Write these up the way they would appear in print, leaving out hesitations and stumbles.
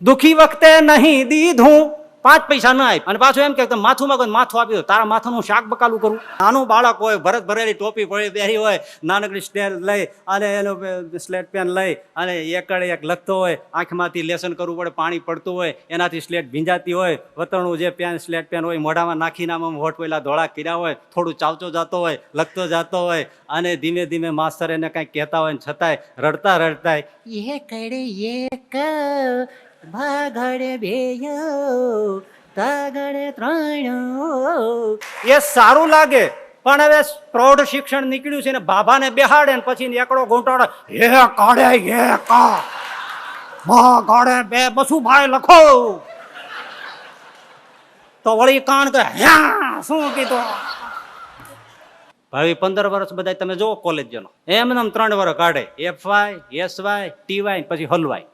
દુખી વખતે નહીં દીધું, 5 પૈસા ના આપ અને પાછું એમ કે માથું માંગો માથું આપી દો, તારા માથાનું શાક બકાલું કરું. નાનું બાળક હોય, ભરત ભરેલી ટોપી પહેરી હોય, નાનકડી સ્લેટ લઈ અને એનું સ્લેટ પેન લઈ અને એકડે એક લખતો હોય, આંખમાંથી લેસન કરવું પડે, પાણી પડતું હોય, એનાથી સ્લેટ ભીંજાતી હોય, વતણું જે પેન સ્લેટ પેન હોય મોઢામાં નાખીને આમ હોઠ પેલા ધોળા કર્યા હોય, થોડું ચાવતો જતો હોય, લખતો જતો હોય અને ધીમે ધીમે માસ્તર એને કંઈક કહેતા હોય ને છતાંય રડતા રડતા એ કડે એક ભાગડે બેયો તાગડે ત્રણ, એ સારું લાગે. પણ હવે પ્રૌઢ શિક્ષણ નીકળ્યું છે ને બાબાને બેહાડે ને પછી એકડો ઘૂંટાડે, એ કાઢે એ કા કાઢે બે બસુભાઈ લખો તો વળી કાન કે શું કીધું. ભાઈ 15 વર્ષ બધા તમે જુઓ કોલેજ જનો એમને 3 વર્ષ કાઢે, FY SY TY પછી હલવાય.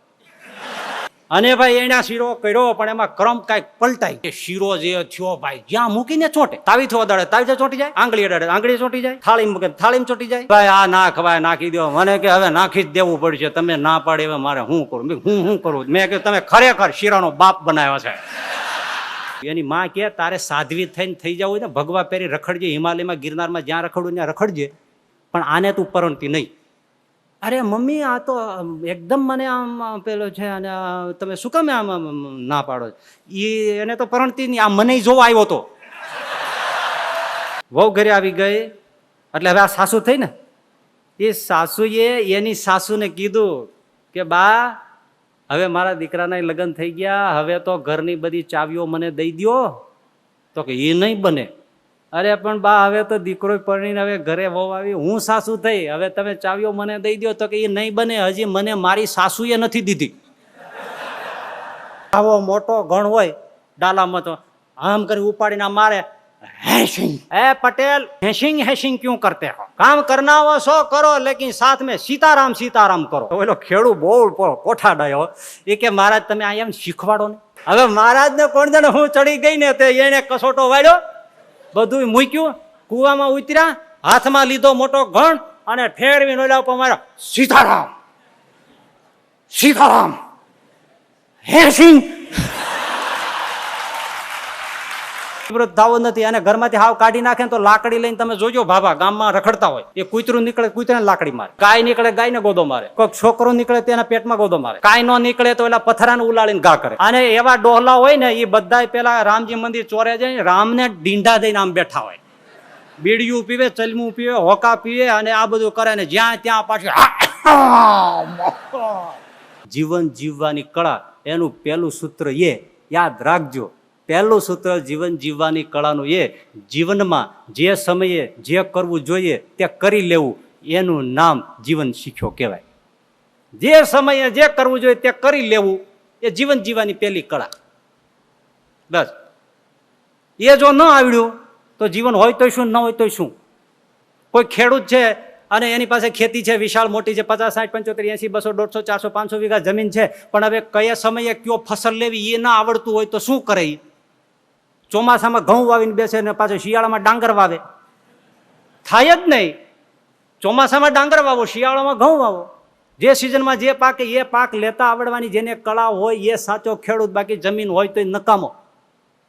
અને ભાઈ એના શીરો કર્યો પણ એમાં ક્રમ કઈક પલટાય, શીરો જે થયો ભાઈ જ્યાં મૂકીને ચોટે, તાવી થયો અડાડે તાવી ચોટી જાય, આંગળી અડાડે આંગળી ચોટી જાય, થાળી મૂકે થાળી ચોટી જાય. ભાઈ આ ના ખવાય, નાખી દો. મને કે હવે નાખી જ દેવું પડશે, તમે ના પાડે હવે મારે શું કરું, હું કરું. મેં કહ્યું તમે ખરેખર શીરાનો બાપ બનાવ્યો છે. એની માં કે તારે સાધ્વી થઈને થઈ જવું હોય ને ભગવા પહેરી રખડજે, હિમાલયમાં ગિરનારમાં જ્યાં રખડવું ત્યાં રખડજે, પણ આને તું પરણતી નહીં. અરે મમ્મી આ તો એકદમ મને આમ પેલો છે અને તમે શું કામ આમ ના પાડો. એને તો પરણતી નહીં, આ મને જોવા આવ્યો હતો. વહુ ઘરે આવી ગઈ એટલે હવે આ સાસુ થઈ ને, એ સાસુએ એની સાસુને કીધું કે બા હવે મારા દીકરાના લગ્ન થઈ ગયા, હવે તો ઘરની બધી ચાવીઓ મને દઈ દો. તો કે એ નહીં બને. અરે પણ બા હવે તો દીકરો પરણીને હવે ઘરે વહુ આવી, હું સાસુ થઈ, હવે તમે ચાવીઓ મને દઈ દો. તો કે એ નહીં બને, હજી મને મારી સાસુએ નથી દીધી. આવો મોટો ગણ હોય ડાલામાં તો આમ કરી ઉપાડીને મારે, હેશિંગ એ પટેલ હેશિંગ હેશિંગ ક્યું કરતે હો, કામ કરના હો સો કરો લેકિન સાથ મેં સીતારામ સીતારામ કરો. ઓલો ખેડૂ બહુ કોઠા ડાયો, એ કે મહારાજ તમે અહીંયા શીખવાડો ને. હવે મહારાજ ને કોણ જાણે હું ચડી ગઈ ને તે એને કસોટો વાળ્યો, બધું મૂક્યું, કુવામાં ઉતર્યા, હાથમાં લીધો મોટો ઘણ અને ફેરવીને ઓલા ઉપર માર્યો, સીતારામ સીતારામ હેશિંગ. ધાવો નથી અને ઘરમાંથી હાવ કાઢી નાખે તો લાકડી લઈને તમે જોજો ભાભા ગામમાં રખડતા હોય, એ કૂતરું નીકળે કૂતરાને લાકડી મારે, ગાય નીકળે ગાયને ગોદો મારે, કોઈ છોકરો નીકળે તેના પેટમાં ગોદો મારે, કાંઈ ન નીકળે તો એલા પથરાને ઉલાળીને ઘા કરે. અને એવા ડોહલા હોય ને એ બધા પેલા રામજી મંદિર ચોરે જાય, રામને ડીંડા દઈને આમ બેઠા હોય, બીડિયું પીવે, ચલમું પીવે, હોકા પીવે અને આ બધું કરે ને જ્યાં ત્યાં પાછું. જીવન જીવવાની કળા એનું પહેલું સૂત્ર એ યાદ રાખજો. પહેલું સૂત્ર જીવન જીવવાની કળાનું એ જીવનમાં જે સમયે જે કરવું જોઈએ તે કરી લેવું, એનું નામ જીવન શીખ્યો કહેવાય. જે સમયે જે કરવું જોઈએ તે કરી લેવું એ જીવન જીવવાની પહેલી કળા. બસ એ જો ન આવડ્યું તો જીવન હોય તો શું, ન હોય તો શું. કોઈ ખેડૂત છે અને એની પાસે ખેતી છે વિશાળ મોટી છે, 50, 60, 75, 80, 200, 150, 400, 500 વીઘા જમીન છે, પણ હવે કયા સમયે કયો ફસલ લેવી એ ના આવડતું હોય તો શું કરે. ચોમાસામાં ઘઉં વાવીને બેસે ને પાછો શિયાળામાં ડાંગર વાવે, થાય જ નહીં. ચોમાસામાં ડાંગર વાવો, શિયાળામાં ઘઉં વાવો. જે સિઝનમાં જે પાકે એ પાક લેતા આવડવાની જેને કળા હોય એ સાચો ખેડૂત. બાકી જમીન હોય તો નકામો,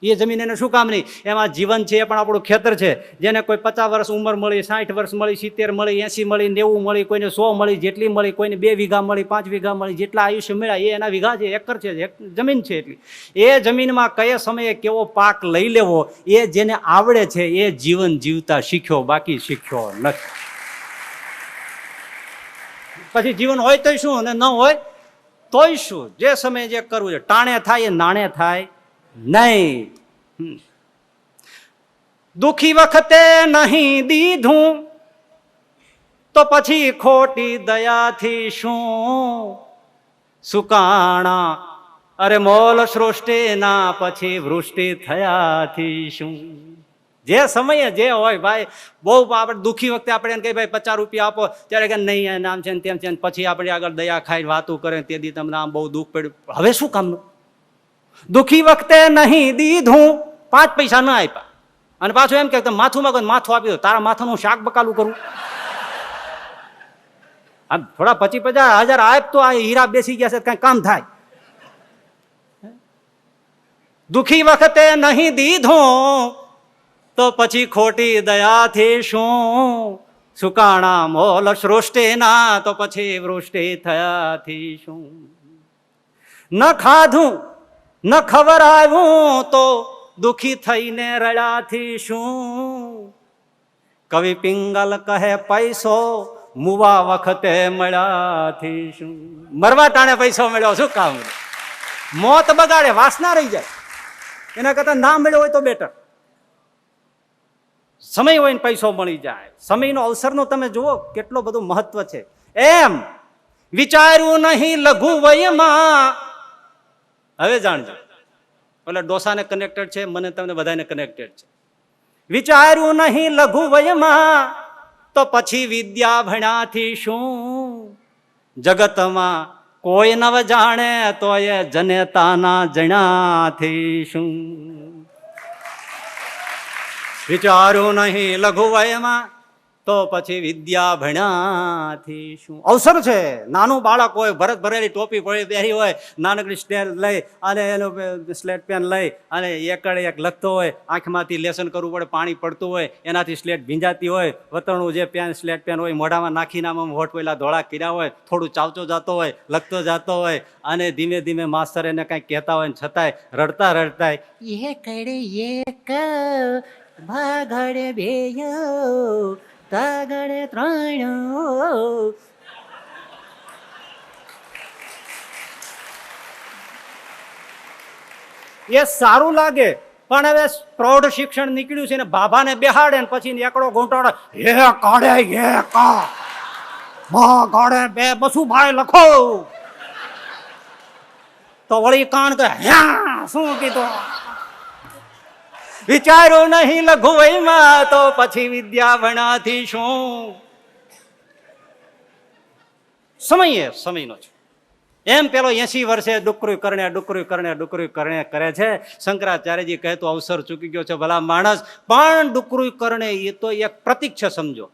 એ જમીન એને શું કામ નહીં. એમાં જીવન છે એ પણ આપણું ખેતર છે. જેને કોઈ 50 વર્ષ ઉંમર મળી, 60 વર્ષ મળી, 70 મળી, 80 મળી, 90 મળી, કોઈને 100 મળી, જેટલી મળી, કોઈને 2 વીઘા મળી, 5 વીઘા મળી, જેટલા આયુષ્ય મળ્યા એ એના વીઘા છે, એકર છે, જમીન છે એટલી. એ જમીનમાં કયા સમયે કેવો પાક લઈ લેવો એ જેને આવડે છે એ જીવન જીવતા શીખ્યો, બાકી શીખ્યો નથી. પછી જીવન હોય તોય શું અને ન હોય તોય શું. જે સમયે જે કરવું છે, ટાણે થાય એ નાણે થાય નહીં. દુખી વખતે નહીં દીધું તો પછી ખોટી દયાથી શું સુકાણા. અરે મોલ સૃષ્ટિના પછી વૃષ્ટિ થયાથી શું. જે સમયે જે હોય ભાઈ, બહુ આપણે દુઃખી વખતે આપણે એને કહીએ ભાઈ 50 રૂપિયા આપો, ત્યારે કે નહીં આમ છે ને તેમ છે, પછી આપણે આગળ દયા ખાઈ વાતું કરે, તે દી તમને આમ બહુ દુઃખ પડ્યું. હવે શું કામનું. દુખી વખતે નહીં દીધું, 5 પૈસા ના આપ્યા અને પાછું એમ કે માથું માંગો માથું આપી દો, તારા માથાનું શાક બકાલું કરું. આમ થોડા 25-50 હજાર આપ તો આ હીરા બેસી ગયા છે, કઈ કામ થાય. દુખી વખતે નહીં દીધું તો પછી ખોટી દયાથી શું? સુકાણા મોલ સૃષ્ટિના તો પછી વૃષ્ટિ થયાથી શું? ન ખાધું ન ખવરાવ્યું તો દુખી થઈને રડ્યાથી શું? કવિ પિંગલ કહે પૈસો મુવા વખતે મળ્યાથી શું? મરવા ટાણે પૈસો મળ્યો શું કામ? મોત બગાડે, વાસના રહી જાય, એના કરતા ના મળ્યો હોય તો બેટર. સમય હોય ને પૈસો મળી જાય, સમયનો અવસરનો તમે જુઓ કેટલો બધું મહત્વ છે. એમ વિચાર્યું નહીં લઘુ વયમાં, હવે જાણજો, એટલે ડોસાને કનેક્ટેડ છે, મને તમને બધાને કનેક્ટેડ છે. વિચાર્યું નહીં લઘુ વયમાં તો પછી વિદ્યા ભણ્યાથી શું? જગતમાં કોઈ નવ જાણે તો એ જનેતાના જણાથી શું? વિચાર્યું નહીં લઘુ વયમાં તો પછી વિદ્યા ભણ્યાથી શું? અવસર છે. નાનું બાળક હોય, ભરત ભરેલી ટોપી પહેરી હોય, નાનકડી સ્લેટ લઈ અને એનું સ્લેટ પેન લઈ અને એકડે એક લખતો હોય, આંખમાંથી લેસન કરવું પડે, પાણી પડતું હોય, એનાથી સ્લેટ ભીંજાતી હોય, વતણું જે પેન સ્લેટ પેન હોય મોઢામાં નાખીને આમ હોઠ પેલા ધોળા કર્યા હોય, થોડું ચાવતો જતો હોય, લખતો જતો હોય, અને ધીમે ધીમે માસ્તર એને કંઈક કહેતા હોય ને છતાંય રડતા રડતા એ કડે એક ભાગડે બેયો તાગડે ત્રણ. એ સારું લાગે, પણ હવે પ્રૌઢ શિક્ષણ નીકળ્યું છે ને બાબાને બેહાડે ને પછી એકડો ઘૂંટાડે, હે કાઢે હે કા મા કાઢે બે બસું ભાઈ લખો, તો વળી કાણ કે હ્યા શું કીધું? વિચાર્યું નહીં લઘુ વયમાં તો પછી વિદ્યા ભણાથી શું? સમય સમયનો છે. એમ પેલો 80 વર્ષે ડુકરું કરણે કરે છે. શંકરાચાર્યજી કહે તો અવસર ચૂકી ગયો છે ભલા માણસ, પણ ડુકરું કરણે એ તો એક પ્રતીક છે સમજો,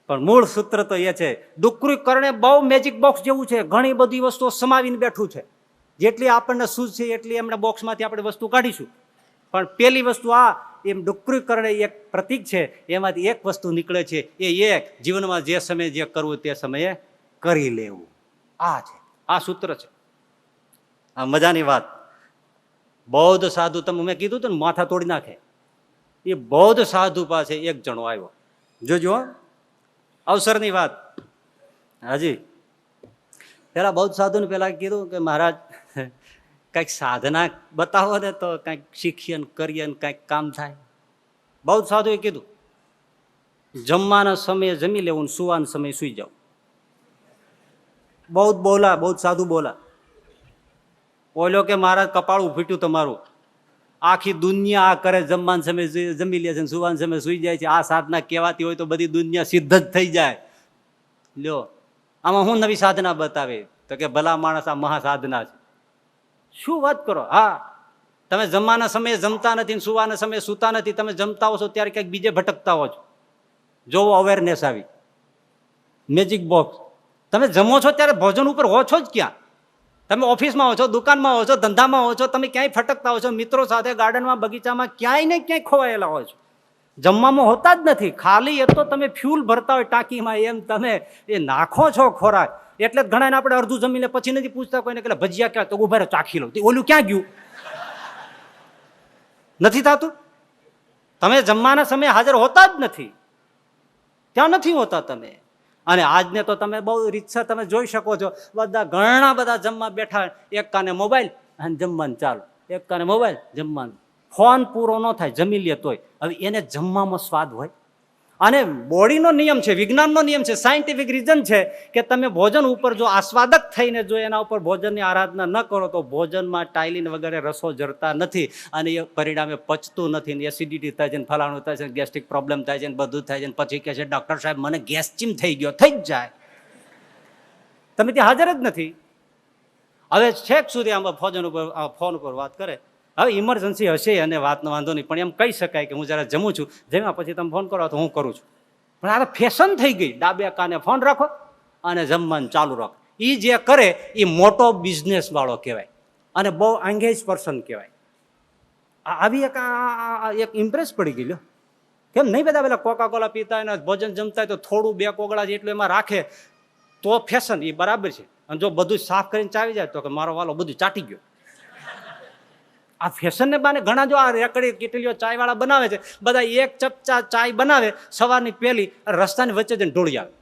પણ મૂળ સૂત્ર તો એ છે ડુકરું કરણે બહુ મેજિક બોક્સ જેવું છે, ઘણી બધી વસ્તુઓ સમાવીને બેઠું છે. જેટલી આપણને સૂઝ છે એટલી એમના બોક્સમાંથી આપણે વસ્તુ કાઢીશું, પણ પેલી વસ્તુ આ એમ ડુકરું કરણે એક પ્રતીક છે, એમાંથી એક વસ્તુ નીકળે છે, એ એક જીવનમાં જે સમયે જે કરવું તે સમયે કરી લેવું. આ છે, આ સૂત્ર છે. આ મજાની વાત. બૌદ્ધ સાધુ, તમે મેં કીધું હતું ને માથા તોડી નાખે, એ બૌદ્ધ સાધુ પાસે એક જણો આવ્યો. જોજો અવસરની વાત. હાજી પેલા બૌદ્ધ સાધુને પેલા કીધું કે મહારાજ કંઈક સાધના બતાવો ને તો કંઈક શીખીએ ને કરીએ ને કંઈક કામ થાય. બૌદ્ધ સાધુએ કીધું જમવાના સમયે જમી લેવું ને સુવાના સમયે સુઈ જાવ. બૌદ્ધ સાધુ બોલા. બોલ્યો કે મહારાજ કપાળું ફીટ્યું તમારું, આખી દુનિયા આ કરે, જમવાના સમયે જમી લે છે, સુવાના સમયે સુઈ જાય છે. આ સાધના કહેવાતી હોય તો બધી દુનિયા સિદ્ધ જ થઈ જાય. લ્યો આમાં હું નવી સાધના બતાવે? તો કે ભલા માણસ આ મહાસાધના છે. શું વાત કરો? હા, તમે જમવાના સમયે જમતા નથી, સુવાના સમયે સૂતા નથી, તમે જમતા હો છો ત્યારે ક્યાંક બીજે ભટકતા હો છો. જોવો અવેરનેસ આવી, મેજિક બોક્સ. તમે જમો છો ત્યારે ભોજન ઉપર હો છો જ ક્યાં? તમે ઓફિસમાં હો છો, દુકાનમાં હો છો, ધંધામાં હો છો, તમે ક્યાંય ફટકતા હો છો, મિત્રો સાથે ગાર્ડનમાં બગીચામાં ક્યાંય ને ક્યાંય ખોવાયેલા હોય છો. જમવામાં હોતા જ નથી, ખાલી એ તો તમે ફ્યુલ ભરતા હોય ટાંકીમાં, એમ તમે એ નાખો છો ખોરાક. એટલે જ ઘણા આપણે અડધું જમીને પછી નથી પૂછતા કોઈને કે ભજીયા ક્યાં, તો ઉભા ચાખી લો, ઓલું ક્યાં ગયું? નથી થતું. તમે જમવાના સમયે હાજર હોતા જ નથી, ત્યાં નથી હોતા તમે. અને આજને તો તમે બહુ રીતસર તમે જોઈ શકો છો, બધા ઘણા બધા જમવા બેઠા, એક કાને મોબાઈલ અને જમવાનું ચાલુ, એક કાને મોબાઈલ જમવાનું. ફોન પૂરો ન થાય, જમી લે તોય. હવે એને જમવામાં સ્વાદ હોય. અને બોડીનો નિયમ છે, વિજ્ઞાનનો નિયમ છે, સાયન્ટિફિક રીઝન છે કે તમે ભોજન ઉપર જો આસ્વાદક થઈને જો એના ઉપર ભોજનની આરાધના ન કરો તો ભોજનમાં ટાઇલિન વગેરે રસો જરતા નથી, અને એ પરિણામે પચતું નથી, ને એસિડિટી થાય છે, ને ફલાણું થાય છે, ગેસ્ટ્રિક પ્રોબ્લેમ થાય છે, ને બધું થાય છે. પછી કહે છે ડૉક્ટર સાહેબ મને ગેસ ચીમ થઈ ગયો. થઈ જ જાય, તમે ત્યાં હાજર જ નથી. હવે છેક સુધી આમાં ફોન ઉપર વાત કરે. હવે ઇમરજન્સી હશે અને વાતનો વાંધો નહીં, પણ એમ કહી શકાય કે હું જરા જમું છું, જમ્યા પછી તમે ફોન કરો તો હું કરું છું. પણ આ ફેશન થઈ ગઈ, ડાબે કાને ફોન રાખો અને જમવાનું ચાલુ રાખો. એ જે કરે એ મોટો બિઝનેસ વાળો કહેવાય. અને બહુ એંગેજ પર્સન કહેવાય. આવી એક ઇમ્પ્રેસ પડી ગઈ લ્યો. કેમ નહીં બધા પેલા કોકા કોલા પીતા હોય ને ભોજન જમતા હોય તો થોડું 2 કોગળા જેટલું એમાં રાખે તો ફેશન, એ બરાબર છે. અને જો બધું સાફ કરીને ચાવી જાય તો કે મારો વાલો બધું ચાટી ગયો. આ ફેશનને બાને ઘણા જો આ રેકડી કેટલીઓ ચાય વાળા બનાવે છે, બધા એક ચપચા ચાય બનાવે સવારની પહેલી, રસ્તાની વચ્ચે જઈને ઢોળી આવે.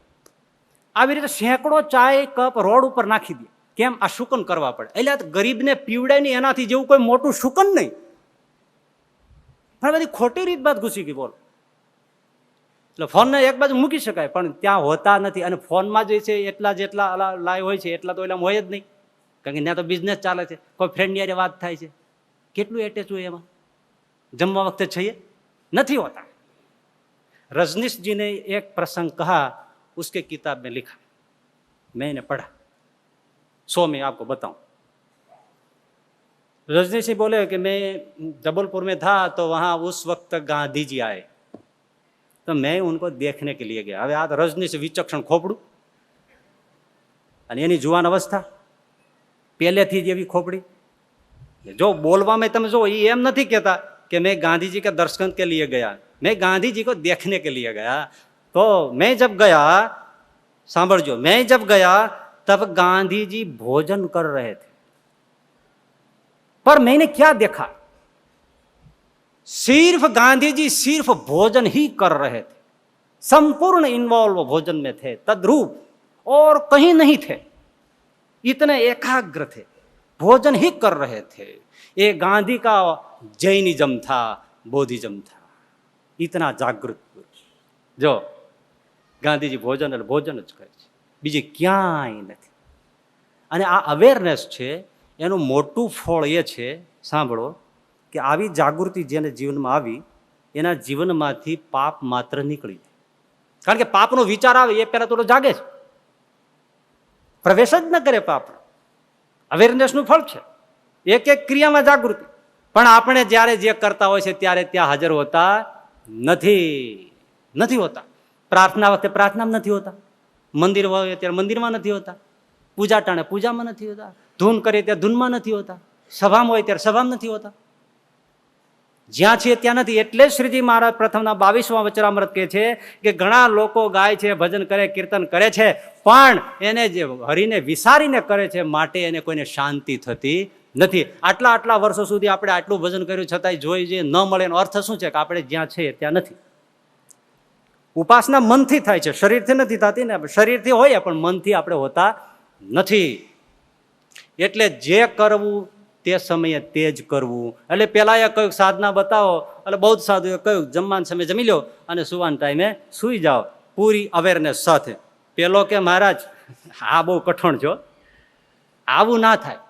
આવી રીતે સેંકડો ચાય કપ રોડ ઉપર નાખી દે. કેમ? આ શુકન કરવા પડે. એટલે ગરીબને પીવડાય નહીં એનાથી જેવું કોઈ મોટું શુકન નહીં. પણ બધી ખોટી રીત બાદ ઘૂસી ગઈ. બોલો, એટલે ફોનને એક બાજુ મૂકી શકાય પણ ત્યાં હોતા નથી. અને ફોનમાં જે છે એટલા જેટલા લાઈવ હોય છે એટલા તો એલા હોય જ નહીં, કારણ કે ત્યાં તો બિઝનેસ ચાલે છે. કોઈ ફ્રેન્ડની હારે વાત થાય છે, કેટલું એટેચ હોય એમાં? જમવા વખતે છે નથી હોતા. रजनीश जी ने एक प्रसंग कहा, उसके किताब में लिखा, मैंने पढ़ा, 100 में आपको बताऊं. रजनीश जी बोले कि मैं जबलपुर में था तो वहां उस वक्त गांधी जी आए तो मैं उनको देखने के लिए गया. હવે આ રજનીશ વિચક્ષણ ખોપડું અને એની જુવાન અવસ્થા પહેલેથી જ એવી ખોપડી. જો બોલવામાં તમે જો એ એમ નથી કહેતા कि मैं गांधी जी के दर्शन के लिए गया, मैं गांधी जी को देखने के लिए गया. तो मैं जब गया, सांभळजो, मैं जब गया तब गांधी जी भोजन कर रहे थे. पर मैंने क्या देखा? सिर्फ गांधी जी सिर्फ भोजन ही कर रहे थे, संपूर्ण इन्वॉल्व भोजन में थे, तद्रूप और कहीं नहीं थे. इतने एकाग्र थे, भोजन ही कर रहे थे. ये गांधी का जैनिज्म था, बौद्धिज्म था. इतना जागृत पुरुष. जो ગાંધીજી ભોજન એટલે ભોજન જ કરે છે, બીજે ક્યાંય નથી. અને આ અવેરનેસ છે એનું મોટું ફળ એ છે, સાંભળો, કે આવી જાગૃતિ જેને જીવનમાં આવી એના જીવનમાંથી પાપ માત્ર નીકળી જાય. કારણ કે પાપનો વિચાર આવે એ પહેલા તો જાગે છે, પ્રવેશ જ ન કરે પાપ. અવેરનેસનું ફળ છે, એક એક ક્રિયામાં જાગૃતિ. પણ આપણે જ્યારે જે કરતા હોય છે ત્યારે ત્યાં હાજર હોતા નથી હોતા. પ્રાર્થના વખતે પ્રાર્થનામાં નથી હોતા, મંદિર હોય ત્યારે મંદિરમાં નથી હોતા, પૂજા ટાણે પૂજામાં નથી હોતા, ધૂન કરીએ ત્યારે ધૂનમાં નથી હોતા, સભામાં હોય ત્યારે સભામાં નથી હોતા. જ્યાં છે ત્યાં નથી. એટલે શ્રીજી મહારાજ પ્રથમના 22મા વચનામૃત કહે છે કે ઘણા લોકો ગાય છે, ભજન કરે, કીર્તન કરે છે, પણ એને જે હરિને વિસારીને કરે છે માટે એને કોઈને શાંતિ થતી નથી. આટલા વર્ષો સુધી આપણે આટલું ભજન કર્યું છતાંય જોઈ જે ન મળે એનો અર્થ શું છે? કે આપણે જ્યાં છે ત્યાં નથી. ઉપાસના મનથી થાય છે, શરીરથી નથી થતી ને. શરીરથી હોય પણ મનથી આપણે હોતા નથી. એટલે જે કરવું તે સમયે તે જ કરવું. એટલે પેલા એ કહ્યું સાધના બતાવો, એટલે બહુ જ સાધુએ કહ્યું જમવાના સમયે જમી લો અને સુવાના ટાઈમે સુઈ જાઓ, પૂરી અવેરનેસ સાથે. પેલો કે મહારાજ આ બહુ કઠણ છો, આવું ના થાય,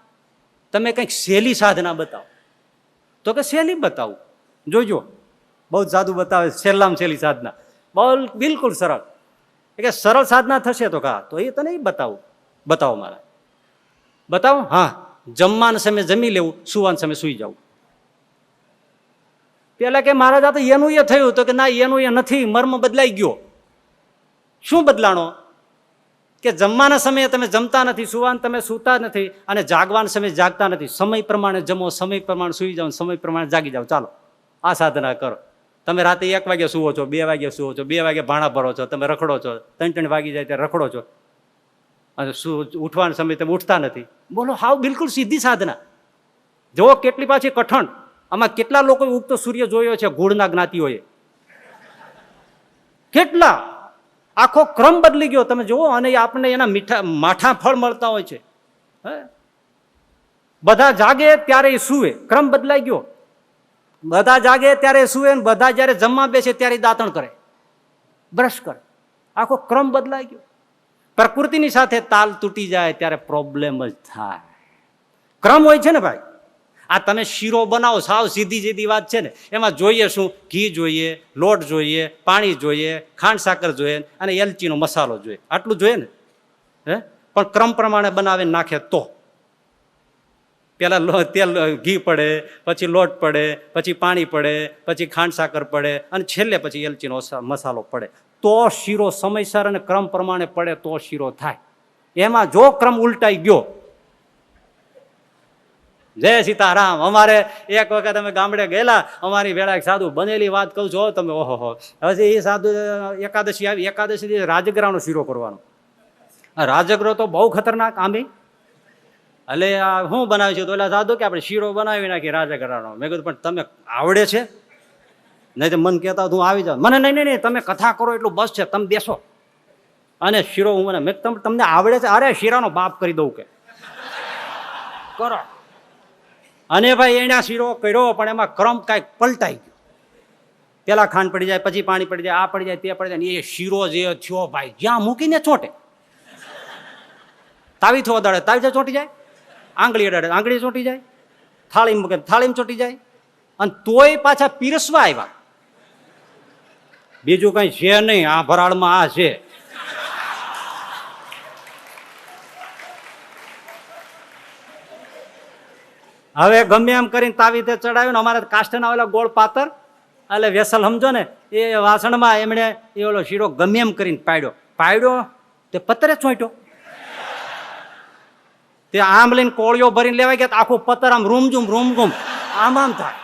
તમે કંઈક સહેલી સાધના બતાવો. તો કે સહેલી બતાવું, જોજો બહુ જ સાધુ બતાવે સહેલામાં સહેલી સાધના, બિલકુલ સરળ. કે સરળ સાધના થશે તો કા તો એ તને બતાવો મારા, બતાવો. હા, જમવાના સમયે જમી લેવું, સુવાના સમયે સુઈ જવું. પેલા કે મહારાજ આ તો એનું એ થયું, તો કે ના, એનું એ નથી, મર્મ બદલાઈ ગયો. શું બદલાણો? કે જમવાના સમયે તમે જમતા નથી, સુવાના તમે સૂતા નથી, અને જાગવાના સમયે જાગતા નથી. સમય પ્રમાણે જમો, સમય પ્રમાણે સુઈ જાઓ, સમય પ્રમાણે જાગી જાઓ. ચાલો આ સાધના કરો. તમે રાતે 1 વાગે સુવો છો, 2 વાગે સુવો છો, 2 વાગે ભાણા ભરો છો, તમે રખડો છો, 3 વાગી જાય ત્યારે રખડો છો, અને ઉઠવાના સમયે તમે ઉઠતા નથી. બોલો, હાવ બિલકુલ સીધી સાધના. જો કેટલી પાછી કઠણ. આમાં કેટલા લોકો ઉગતો સૂર્ય જોયો છે ગુળના જ્ઞાતિઓએ, કેટલા. આખો ક્રમ બદલી ગયો તમે જુઓ. અને આપણે એના માઠા ફળ મળતા હોય છે. બધા જાગે ત્યારે એ સુવે, ક્રમ બદલાઈ ગયો. બધા જાગે ત્યારે સુવે, બધા જયારે જમવા બેસે ત્યારે દાંતણ કરે, બ્રશ કરે. આખો ક્રમ બદલાઈ ગયો. પ્રકૃતિની સાથે તાલ તૂટી જાય ત્યારે પ્રોબ્લેમ જ થાય. ક્રમ હોય છે ને ભાઈ. આ તમે શીરો બનાવો, સાવ સીધી વાત છે ને, એમાં જોઈએ શું? ઘી જોઈએ, લોટ જોઈએ, પાણી જોઈએ, ખાંડ સાકર જોઈએ અને એલચીનો મસાલો જોઈએ. આટલું જોઈએ ને. પણ ક્રમ પ્રમાણે બનાવે નાખે તો પેલા તેલ ઘી પડે, પછી લોટ પડે, પછી પાણી પડે, પછી ખાંડ સાકર પડે, અને છેલ્લે પછી એલચીનો મસાલો પડે. તો શીરો સમયસર અને ક્રમ પ્રમાણે પડે તો શીરો થાય. એમાં જો ક્રમ ઉલટાઈ ગયો જય સીતારામ. અમારે એક વખત અમે ગામડે ગયેલા, અમારી વેળા એક સાધુ બનેલી વાત કહું છો તમે, ઓહો. હવે એ સાધુ એકાદશી આવી, એકાદશી રાજગરાનો શીરો કરવાનો. રાજગરો તો બહુ ખતરનાક આંબી. એટલે શું બનાવ્યું છે? તો એટલે સાધુ કે આપણે શીરો બનાવી નાખી રાજગરાનો. મેં કીધું પણ તમે આવડે છે? નહીં તો મન કહેતા હું આવી જાઉં. મને નહીં, તમે કથા કરો એટલું બસ છે, તમે બેસો અને શીરો હું મને. મેં તમને આવડે છે? અરે શીરાનો બાપ કરી દઉં કે કરો. અને ભાઈ એને શીરો કર્યો, પણ એમાં ક્રમ કાંઈક પલટાઈ ગયો. પેલા ખાંડ પડી જાય, પછી પાણી પડી જાય, આ પડી જાય, તે પડી જાય. એ શીરો જે થયો ભાઈ, જ્યાં મૂકીને ચોંટે. તાવી થો અડાડે, તાવી ચોંટી જાય. આંગળી અડાડે, આંગળી ચોંટી જાય. થાળી મૂકે, થાળીમાં ચોંટી જાય. અને તોય પાછા પીરસવા આવ્યા. બીજું કઈ છે નહીં, આ ભરાળમાં આ છે. હવે ગમે એમ કરીને તાવી તે ચડાવ્યું ને, અમારે કાષ્ટના ઓલા ગોળ પાતર, એટલે વેસલ સમજો ને, એ વાસણમાં એમણે એ ઓલો શીરો ગમે એમ કરીને પાડ્યો તે પતરે ચોંટ્યો. તે આમ લઈને કોળિયો ભરીને લેવાય ગયા, આખું પતર આમ રૂમઝુમ આમ થાય.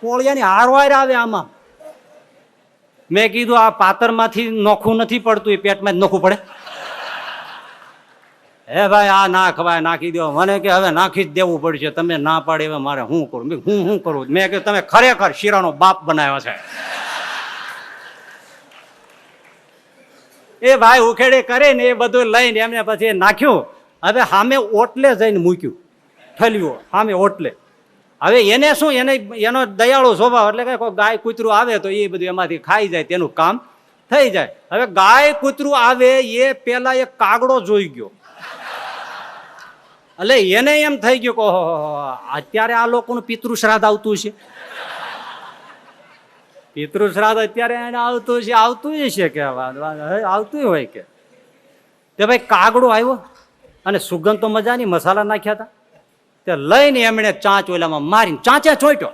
કોળિયાની હારવાર આવે આમાં. મેં કીધું આ પાતરમાંથી નોખું નથી પડતું, એ પેટમાં જ નોખું પડે. હે ભાઈ આ ના ખવાય, નાખી દો. મને કે હવે નાખી જ દેવું પડશે, તમે ના પાડે હવે મારે શું કરું? હું કરું? મેં કીધું તમે ખરેખર શીરાનો બાપ બનાવ્યો છે. એ ભાઈ ઉખેડે કરે ને એ બધું લઈને એમને પછી નાખ્યું. હવે સામે ઓટલે જઈને મૂક્યું, ઠલ્યું સામે ઓટલે. હવે એને શું, એનો દયાળુ સ્વભાવ, એટલે કે કોઈ ગાય કૂતરું આવે તો એ બધું એમાંથી ખાઈ જાય, તેનું કામ થઈ જાય. હવે ગાય કૂતરું આવે એ પેલા એક કાગડો જોઈ ગયો. એટલે એને એમ થઈ ગયું કે ઓહો, અત્યારે આ લોકોનું પિતૃ શ્રાદ્ધ આવતું છે. પિતૃ શ્રાદ્ધ અત્યારે એને આવતું છે કે આવતું હોય કે. તે ભાઈ કાગડો આવ્યો અને સુગંધ તો મજાની, મસાલા નાખ્યા હતા. તે લઈને એમણે ચાંચ ઓલામાં મારીને ચાંચે ચોંટ્યો.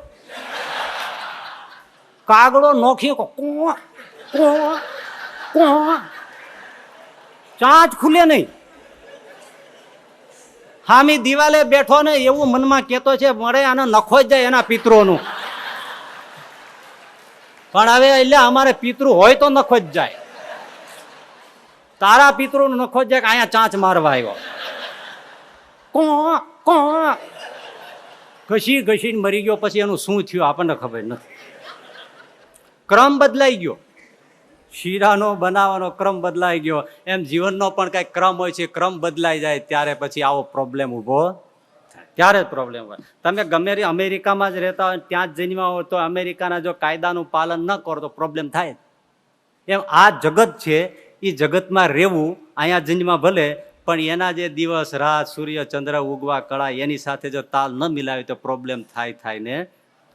કાગડો નોખી ચાંચ ખુલે નહીં. હામી દિવાલે બેઠો ને એવું મનમાં કેતો છે, મળે આનો નખો જ જાય એના પિતૃનું. પણ હવે એટલે અમારે પિતૃ હોય તો નખો જ જાય. તારા પિતૃ નખો જ જાય કે અહીંયા ચાંચ મારવા આવ્યો. ઘસીને મરી ગયો. પછી એનું શું થયું આપણને ખબર નથી. ક્રમ બદલાઈ ગયો, શીરાનો બનાવવાનો ક્રમ બદલાઈ ગયો. એમ જીવનનો પણ કઈ ક્રમ હોય છે, ક્રમ બદલાઈ જાય ત્યારે પછી આવો પ્રોબ્લેમ ઉભો થાય, ત્યારે જ પ્રોબ્લેમ હોય. તમે ગમે અમેરિકામાં જ રહેતા હોય, ત્યાં જ જન્મ્યા હોય તો અમેરિકાના જો કાયદાનું પાલન ન કરો તો પ્રોબ્લેમ થાય. એમ આ જગત છે, એ જગતમાં રહેવું, અહીંયા જન્મમાં ભલે, પણ એના જે દિવસ રાત, સૂર્ય ચંદ્ર ઉગવા કળા, એની સાથે જો તાલ ન મિલાવે તો પ્રોબ્લેમ થાય ને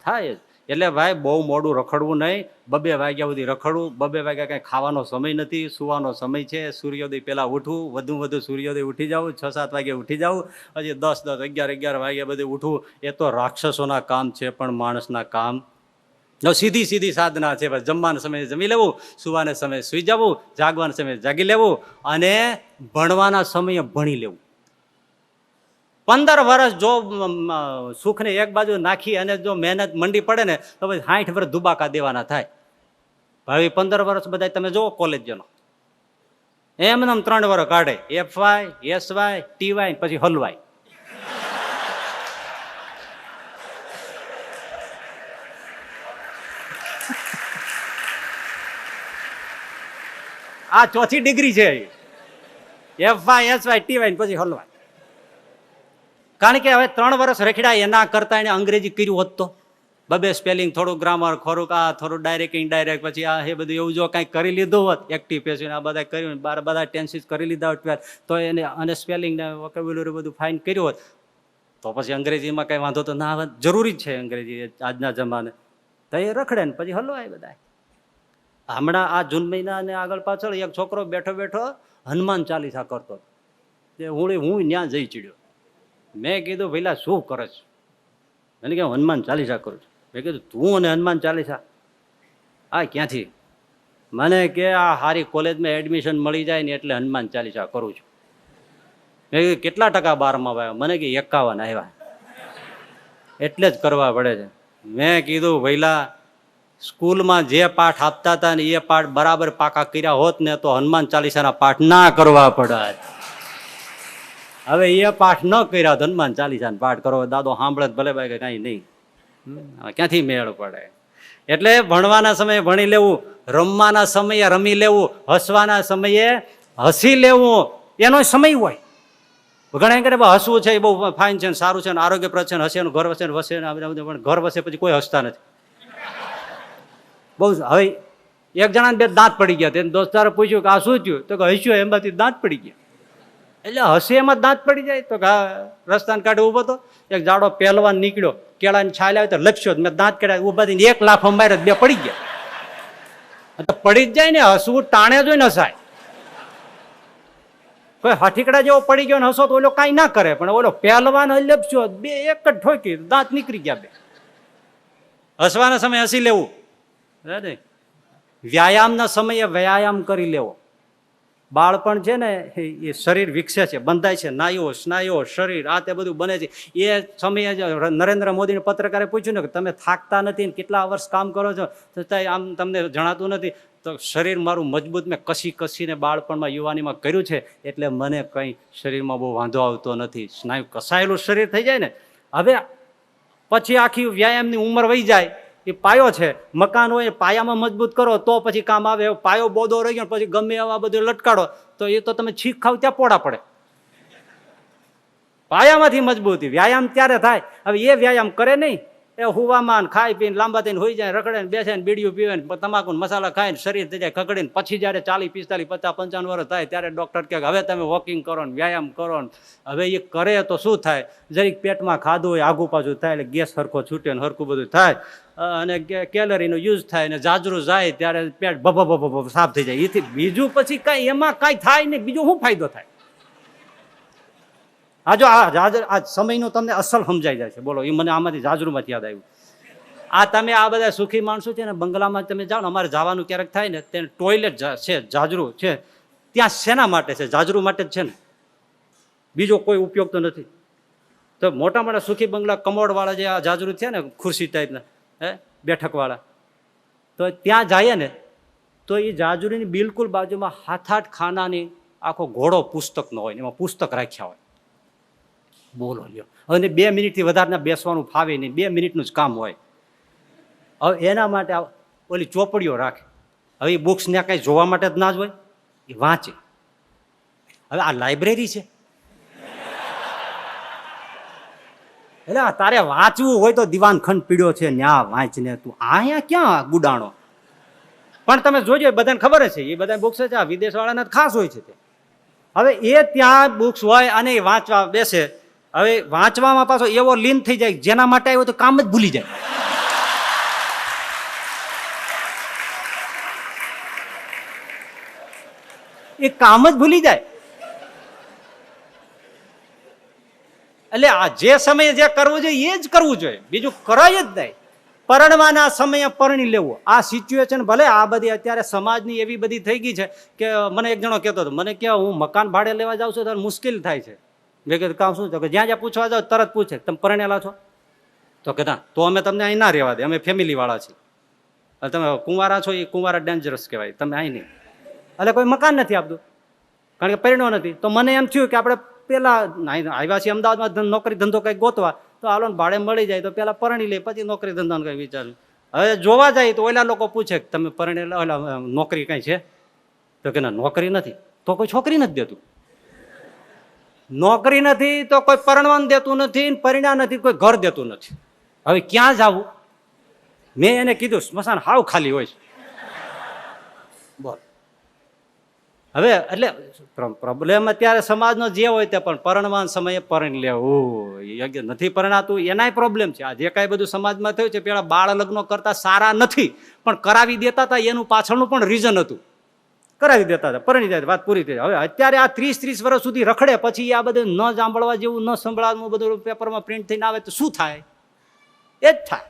થાય જ. એટલે ભાઈ બહુ મોડું રખડવું નહીં. 2 વાગ્યા સુધી રખડવું. 2 વાગ્યા કંઈ ખાવાનો સમય નથી, સુવાનો સમય છે. સૂર્યોદય પહેલા ઉઠવું, વધુ સૂર્યોદય ઉઠી જવું, 6-7 વાગે ઉઠી જવું, હજી 10, 11 વાગે બધું ઉઠવું. એ તો રાક્ષસોના કામ છે, પણ માણસના કામ સીધી સાધના છે. બસ જમવાના સમયે જમી લેવું, સુવાના સમયે સુઈ જવું, જાગવાના સમયે જાગી લેવું, અને ભણવાના સમયે ભણી લેવું. 15 વર્ષ જો સુખને એક બાજુ નાખી અને જો મહેનત મંડી પડે ને તો પછી 60 વર્ષ દુબાકા દેવાના થાય. હવે 15 વર્ષ બધા તમે જુઓ કોલેજનો, એમને 3 વર્ષ કાઢે, FY, SY, TY, પછી હલવાય. આ 4થી ડિગ્રી છે, FY, SY, TY, પછી હલવાય. કારણ કે હવે 3 વર્ષ રખડ્યા, એના કરતા એને અંગ્રેજી કર્યું હોત તો 2 સ્પેલિંગ, થોડું ગ્રામર, થોડું ડાયરેક્ટ ઇનડાયરેક્ટ, પછી આ એ બધું એવું જો કંઈક કરી લીધું હોત, એક્ટિવ પેસિવ આ બધા કર્યું, બધા ટેન્સીસ કરી લીધા હોત તો એને, અને સ્પેલિંગ ને વોકેબ્યુલરી બધું ફાઇન કર્યું હોત તો પછી અંગ્રેજીમાં કંઈ વાંધો તો ના આવે. જરૂરી જ છે અંગ્રેજી આજના જમાને. તો એ રખડે ને પછી હલવાય બધા. હમણાં આ જૂન મહિનાને આગળ પાછળ એક છોકરો બેઠો હનુમાન ચાલીસા કરતો. હું ત્યાં જઈ ચડ્યો. મેં કીધું ભઈલા શું કરે છે? મને કે હનુમાન ચાલીસા કરું છું. મેં કીધું તું અને હનુમાન ચાલીસા આ ક્યાંથી? મને કે આ સારી કોલેજમાં એડમિશન મળી જાય ને એટલે હનુમાન ચાલીસા કરું છું. મેં કીધું કેટલા ટકા 12માં આવ્યા? મને કે 51 આવ્યા. એટલે જ કરવા પડે છે. મેં કીધું ભઈલા સ્કૂલમાં જે પાઠ આપતા હતા ને એ પાઠ બરાબર પાકા કર્યા હોત ને તો હનુમાન ચાલીસાના પાઠ ના કરવા પડત. હવે એ પાઠ ન કર્યા તો હનુમાન ચાલીસાના પાઠ કરો, દાદો સાંભળે ભલે ભાઈ કે કાંઈ નહીં, ક્યાંથી મેળ પડે. એટલે ભણવાના સમયે ભણી લેવું, રમવાના સમયે રમી લેવું, હસવાના સમયે હસી લેવું, એનો સમય હોય. ઘણા એમ કરે હસવું છે એ બહુ ફાઇન છે, સારું છે, આરોગ્યપ્રદ છે, હસે ઘર વસે વસે, પણ ઘર વસે પછી કોઈ હસતા નથી. બહુ હવે એક જણાને બે દાંત પડી ગયા, તેને દોસ્તારે પૂછ્યું કે આ શું થયું, તો કે હસ્યું એમાંથી દાંત પડી ગયા. એટલે હસે એમાં દાંત પડી જાય તો કે રસ્તાને કાઢે ઉભો તો એક જાડો પહેલવાન નીકળ્યો, કેળાની છાલ આવી તો લપસ્યો, મેં દાંત કાઢ્યા, ઉભા થઈને એક લાફો માર્યો, બે પડી ગયા. પડી જ જાય ને, હસવું ટાણે જોઈને હસાય. કોઈ હઠીકડા જેવો પડી ગયો ને હસો તો ઓલો કાંઈ ના કરે, પણ ઓલો પહેલવાન લપસ્યો, બે એક જ ઠોકી, દાંત નીકળી ગયા બે. હસવાના સમયે હસી લેવું, વ્યાયામના સમયે વ્યાયામ કરી લેવો. બાળપણ છે ને એ શરીર વિકસે છે, બંધાય છે, સ્નાયુઓ શરીર આ તે બધું બને છે. એ સમયે નરેન્દ્ર મોદીને પત્રકારે પૂછ્યું ને કે તમે થાકતા નથી ને કેટલા વર્ષ કામ કરો છો, છતાંય આમ તમને જણાતું નથી. તો શરીર મારું મજબૂત મેં કસીને બાળપણમાં યુવાનીમાં કર્યું છે, એટલે મને કંઈ શરીરમાં બહુ વાંધો આવતો નથી. સ્નાયુ કસાયેલું શરીર થઈ જાય ને. હવે પછી આખી વ્યાયામની ઉંમર વહી જાય, એ પાયો છે, મકાન હોય પાયામાં મજબૂત કરો તો પછી કામ આવે. પાયો બોધો રહી ગયો પછી ગમે એવા બધું લટકાડો તો એ તો તમે છીક ખાવ ત્યાં પોડા પડે. પાયામાંથી મજબૂતી વ્યાયામ ત્યારે થાય. હવે એ વ્યાયામ કરે નહીં, એ હુવામાં ખાઈ પીને લાંબા થઈને હોઈ જાય, રખડે ને બેસે ને બીડીયું પીવે ને તમાકુ મસાલા ખાઈને શરીર થઈ જાય ખગડીને. પછી જયારે 40, 45, 50, 55 વર્ષ થાય ત્યારે ડોક્ટર કહે હવે તમે વોકિંગ કરો ને વ્યાયામ કરો ને. હવે એ કરે તો શું થાય, જરીક પેટમાં ખાધું હોય આગુ પાછું થાય એટલે ગેસ હરખો છૂટે ને હરખું બધું થાય અને કેલરીનો યુઝ થાય ને જાજરું જાય ત્યારે પેટ ભભ સાફ થઈ જાય. એથી બીજું પછી કાંઈ એમાં કાંઈ થાય નહીં, બીજું શું ફાયદો થાય. આ જો આ સમયનું તમને અસલ સમજાઈ જાય છે. બોલો, એ મને આમાંથી જાજરૂમાંથી યાદ આવ્યું. આ તમે આ બધા સુખી માણસો છે ને બંગલામાં તમે જાઓ ને, અમારે જવાનું ક્યારેક થાય ને, તેને ટોયલેટ છે, જાજરું છે, ત્યાં શેના માટે છે? જાજરું માટે જ છે ને, બીજો કોઈ ઉપયોગ તો નથી. તો મોટા મોટા સુખી બંગલા કમોડવાળા જે આ જાજરું છે ને ખુરશી ટાઈપના બેઠકવાળા, તો ત્યાં જાય ને તો એ જાજરૂની બિલકુલ બાજુમાં 7-8 ખાનાની આખો ઘોડો પુસ્તકનો હોય, એમાં પુસ્તક રાખ્યા હોય. બોલો લ્યો, હવે 2 મિનિટથી વધારે બેસવાનું ફાવે નહીં, 2 મિનિટનું જ કામ હોય. હવે એના માટે ઓલી ચોપડીઓ રાખે. હવે એ બુક્સ ને કંઈ જોવા માટે જ ના જ હોય, એ વાંચે. હવે આ લાઇબ્રેરી છે, એટલે તારે વાંચવું હોય તો દિવાનખંડ પીડ્યો છે ન્યા વાંચને, તું અહીંયા ક્યાં ગુડાણો. પણ તમે જોજો બધાને ખબર છે એ બધા બુક્સ છે, આ વિદેશ વાળાના ખાસ હોય છે. હવે એ ત્યાં બુક્સ હોય અને એ વાંચવા બેસે. હવે વાંચવામાં પાછો એવો લીન થઈ જાય જેના માટે આવ્યો તો કામ જ ભૂલી જાય. એ કામ જ ભૂલી જાય. એટલે આ જે સમયે જે કરવું જોઈએ એ જ કરવું જોઈએ, બીજું કરાય જ નહીં. પરણવાના સમયે પરણી લેવું. આ સિચ્યુએશન ભલે આ બધી અત્યારે સમાજની એવી બધી થઈ ગઈ છે કે મને એક જણો કહેતો હતો, મને કે હું મકાન ભાડે લેવા જાઉં છું ત્યારે મુશ્કેલ થાય છે. મેં કીધું કામ શું છે કે જ્યાં પૂછવા જાવ તરત પૂછે તમે પરણેલા છો? તો કે ના, તો અમે તમને અહીં ના રહેવા દે, અમે ફેમિલી વાળા છીએ. તમે કુંવારા છો, એ કુંવારા ડેન્જરસ કહેવાય, તમે અહીં નહીં. એટલે કોઈ મકાન નથી આપતું કારણ કે પરણ્યો નથી. તો મને એમ થયું કે આપણે પેલા આવ્યા છીએ અમદાવાદમાં નોકરી ધંધો કંઈક ગોતવા, તો હાલો ને ભાડે મળી જાય તો પેલા પરણી લે પછી નોકરી ધંધાનું કંઈ વિચાર્યું. હવે જોવા જાય તો ઓલા લોકો પૂછે કે તમે પરણેલા ઓલા નોકરી કઈ છે? તો કે ના નોકરી નથી. તો કોઈ છોકરી નથી દેતું. નોકરી નથી તો કોઈ પરણવાનું દેતું નથી, પરિણા નથી કોઈ ઘર દેતું નથી. હવે ક્યાં જવું? મેં એને કીધું સ્મશાન હાવ ખાલી હોય છે. બોલ હવે એટલે પ્રોબ્લેમ અત્યારે સમાજનો જે હોય તે, પણ પરણવાન સમયે પરણી લેવું. યોગ્ય નથી પરણાતું એનાય પ્રોબ્લેમ છે. આ જે કાંઈ બધું સમાજમાં થયું છે, પેલા બાળ લગ્નો કરતા સારા નથી, પણ કરાવી દેતા હતા એનું પાછળનું પણ રીઝન હતું. કરાવી દેતા હતા, પરણી જાય, વાત પૂરી થઈ જાય. હવે અત્યારે આ 30-30 વર્ષ સુધી રખડે પછી આ બધું ન સાંભળવા જેવું ન સંભળાવવું બધું પેપરમાં પ્રિન્ટ થઈને આવે તો શું થાય? એ જ થાય.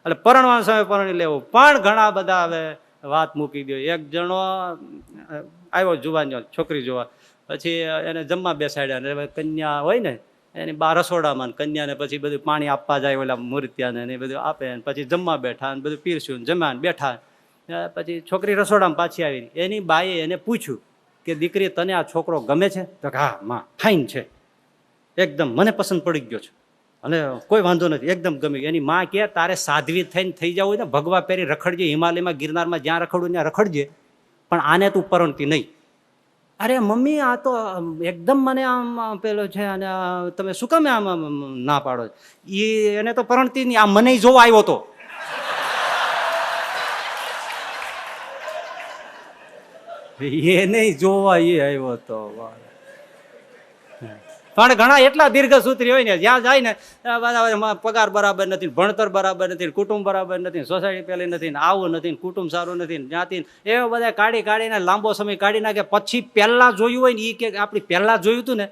એટલે પરણવાના સમયે પરણી લેવું. પણ ઘણા બધા હવે વાત મૂકી દો. એક જણો આવ્યો જુવાન છોકરી જોવા, પછી એને જમવા બેસાડ્યા, ને કન્યા હોય ને એની બા રસોડામાં કન્યાને પછી બધું પાણી આપવા જાય ઓલા મૂર્તિયાને ને બધું આપે, પછી જમવા બેઠા ને બધું પીરસ્યું જમ્યા બેઠા. પછી છોકરી રસોડામાં પાછી આવી, એની બાએ એને પૂછ્યું કે દીકરી તને આ છોકરો ગમે છે? તો હા માં ફાઇન છે, એકદમ મને પસંદ પડી ગયો છે અને કોઈ વાંધો નથી, એકદમ ગમી. એની માં કે તારે સાધ્વી થઈને થઈ જવું હોય ને ભગવા પહેરી રખડજે, હિમાલયમાં ગિરનારમાં જ્યાં રખડવું ત્યાં રખડજે, પણ આને તું પરણતી નહીં. અરે મમ્મી આ તો એકદમ મને આમ પેલો છે અને તમે શું કામ આમ ના પાડો? એને તો પરણતી નહીં, આ મને જોવા આવ્યો હતો. એ નહીં જોવા એ આવ્યો હતો. પણ ઘણા એટલા દીર્ઘસૂત્રી હોય ને, જ્યાં જાય ને પગાર બરાબર નથી, ભણતર બરાબર નથી, કુટુંબ બરાબર નથી, સોસાયટી પેલી નથી, આવું નથી, કુટુંબ સારું નથી, જ્યાંથી એવા બધા કાઢીને લાંબો સમય કાઢી નાખે. પછી પહેલા જોયું હોય ને એ કે આપણી પહેલા જોયું હતું ને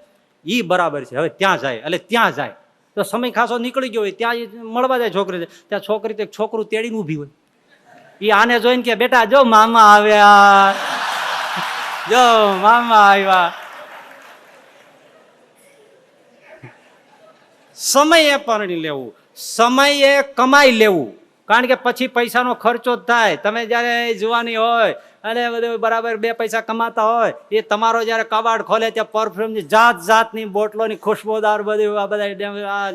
એ બરાબર છે, હવે ત્યાં જાય. એટલે ત્યાં જાય તો સમય ખાસો નીકળી ગયો હોય, ત્યાં મળવા જાય છોકરી, ત્યાં છોકરી તો છોકરું તેડીને ઊભી હોય. એ આને જોઈને કે બેટા જો મામા આવ્યા, જો મામા આવ્યા. સમયે પરણી લેવું, સમયે કમાઈ લેવું, કારણ કે પછી પૈસાનો ખર્ચો જ થાય. તમે જયારે જુવાની હોય અને બધું બરાબર બે પૈસા કમાતા હોય, એ તમારો જયારે કબાટ ખોલે ત્યાં પરફ્યુમની જાત જાતની બોટલોની ખુશ્બોદાર બધું આ બધા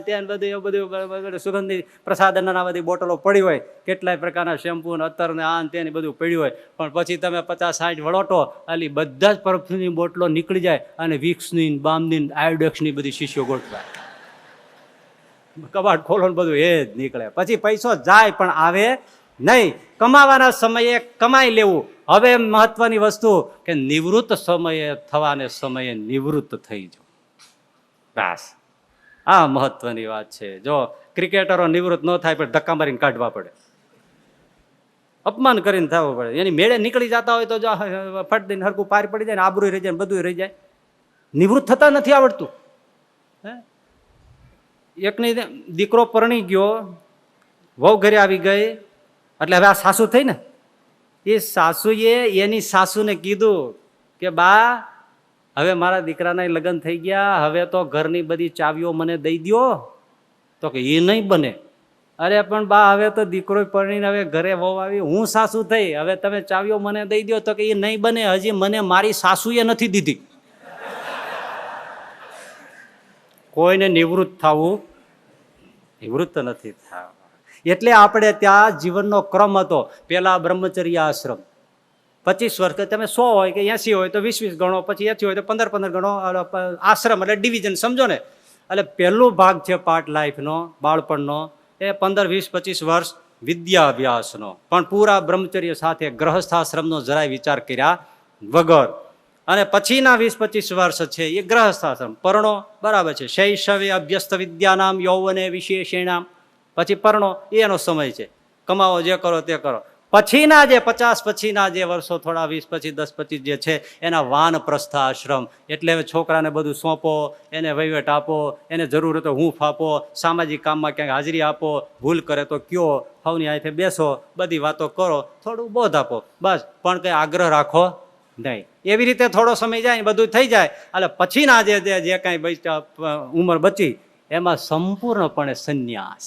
ત્યાં બધું સુગંધી પ્રસાદનના બધી બોટલો પડી હોય, કેટલાય પ્રકારના શેમ્પુ ને અત્તર ને આ તેની બધું પડ્યું હોય, પણ પછી તમે 50-60 વળોટો એટલે બધા જ પરફ્યુમની બોટલો નીકળી જાય અને વિક્સની, બામની, આયોડેક્સની બધી શીશીઓ ગોઠવાય. કબાટ ખોલો ને બધું એ જ નીકળે. પછી પૈસો જાય પણ આવે નહીં. કમાવાના સમયે કમાઈ લેવું. હવે મહત્વની વસ્તુ કે નિવૃત્ત સમયે થવાને સમયે નિવૃત્ત થઈ જવું. બસ આ મહત્વની વાત છે. જો ક્રિકેટરો નિવૃત્ત ન થાય પણ ધક્કા મારીને કાઢવા પડે, અપમાન કરીને થવું પડે. એની મેળે નીકળી જતા હોય તો જો ફટ દઈને હરકું પાર પડી જાય ને આબરૂ રહી જાય ને બધું રહી જાય. નિવૃત્ત થતા નથી આવડતું. એકની દીકરો પરણી ગયો, વહુ ઘરે આવી ગઈ, એટલે હવે આ સાસુ થઈ ને, એ સાસુએ એની સાસુને કીધું કે બા હવે મારા દીકરાના લગ્ન થઈ ગયા, હવે તો ઘરની બધી ચાવીઓ મને દઈ દો. તો કે એ નહીં બને. અરે પણ બા હવે તો દીકરો પરણીને હવે ઘરે વહુ આવી, હું સાસુ થઈ, હવે તમે ચાવીઓ મને દઈ દો. તો કે એ નહીં બને, હજી મને મારી સાસુએ નથી દીધી. કોઈને નિવૃત્ત થવું, નિવૃત્ત નથી થવું. એટલે આપણે ત્યાં જીવનનો ક્રમ હતો. પેલા બ્રહ્મચર્ય આશ્રમ 25 વર્ષ, તમે 100 હોય કે 80 હોય તો 20-20 ગણો, પછી 80 હોય તો 15-15 ગણો આશ્રમ, એટલે ડિવિઝન, સમજો ને. એટલે પહેલો ભાગ છે પાર્ટ લાઈફનો, બાળપણનો, એ 15-20-25 વર્ષ વિદ્યા અભ્યાસનો, પણ પૂરા બ્રહ્મચર્ય સાથે ગ્રહસ્થાશ્રમનો જરાય વિચાર કર્યા વગર. અને પછીના 20-25 વર્ષ છે એ ગ્રહસ્થાશ્રમ, પરણો, બરાબર છે. શૈશવે અભ્યસ્ત વિદ્યાનામ યૌવને વિશેષેણામ, પછી પરણો, એનો સમય છે. કમાવો, જે કરો તે કરો. પછીના જે 50 પછીના જે વર્ષો, થોડા 20 પછી 10-25 જે છે એના વાનપ્રસ્થ આશ્રમ. એટલે છોકરાને બધું સોંપો, એને વહીવટ આપો, એને જરૂર હોય તો હૂંફ આપો, સામાજિક કામમાં ક્યાંક હાજરી આપો, ભૂલ કરે તો કયો, સૌની હાથે બેસો, બધી વાતો કરો, થોડું બોધ આપો, બસ. પણ કંઈ આગ્રહ રાખો નહીં. એવી રીતે થોડો સમય જાય, બધું થઈ જાય, એટલે પછીના જે કાંઈ ઉંમર બચી એમાં સંપૂર્ણપણે સંન્યાસ.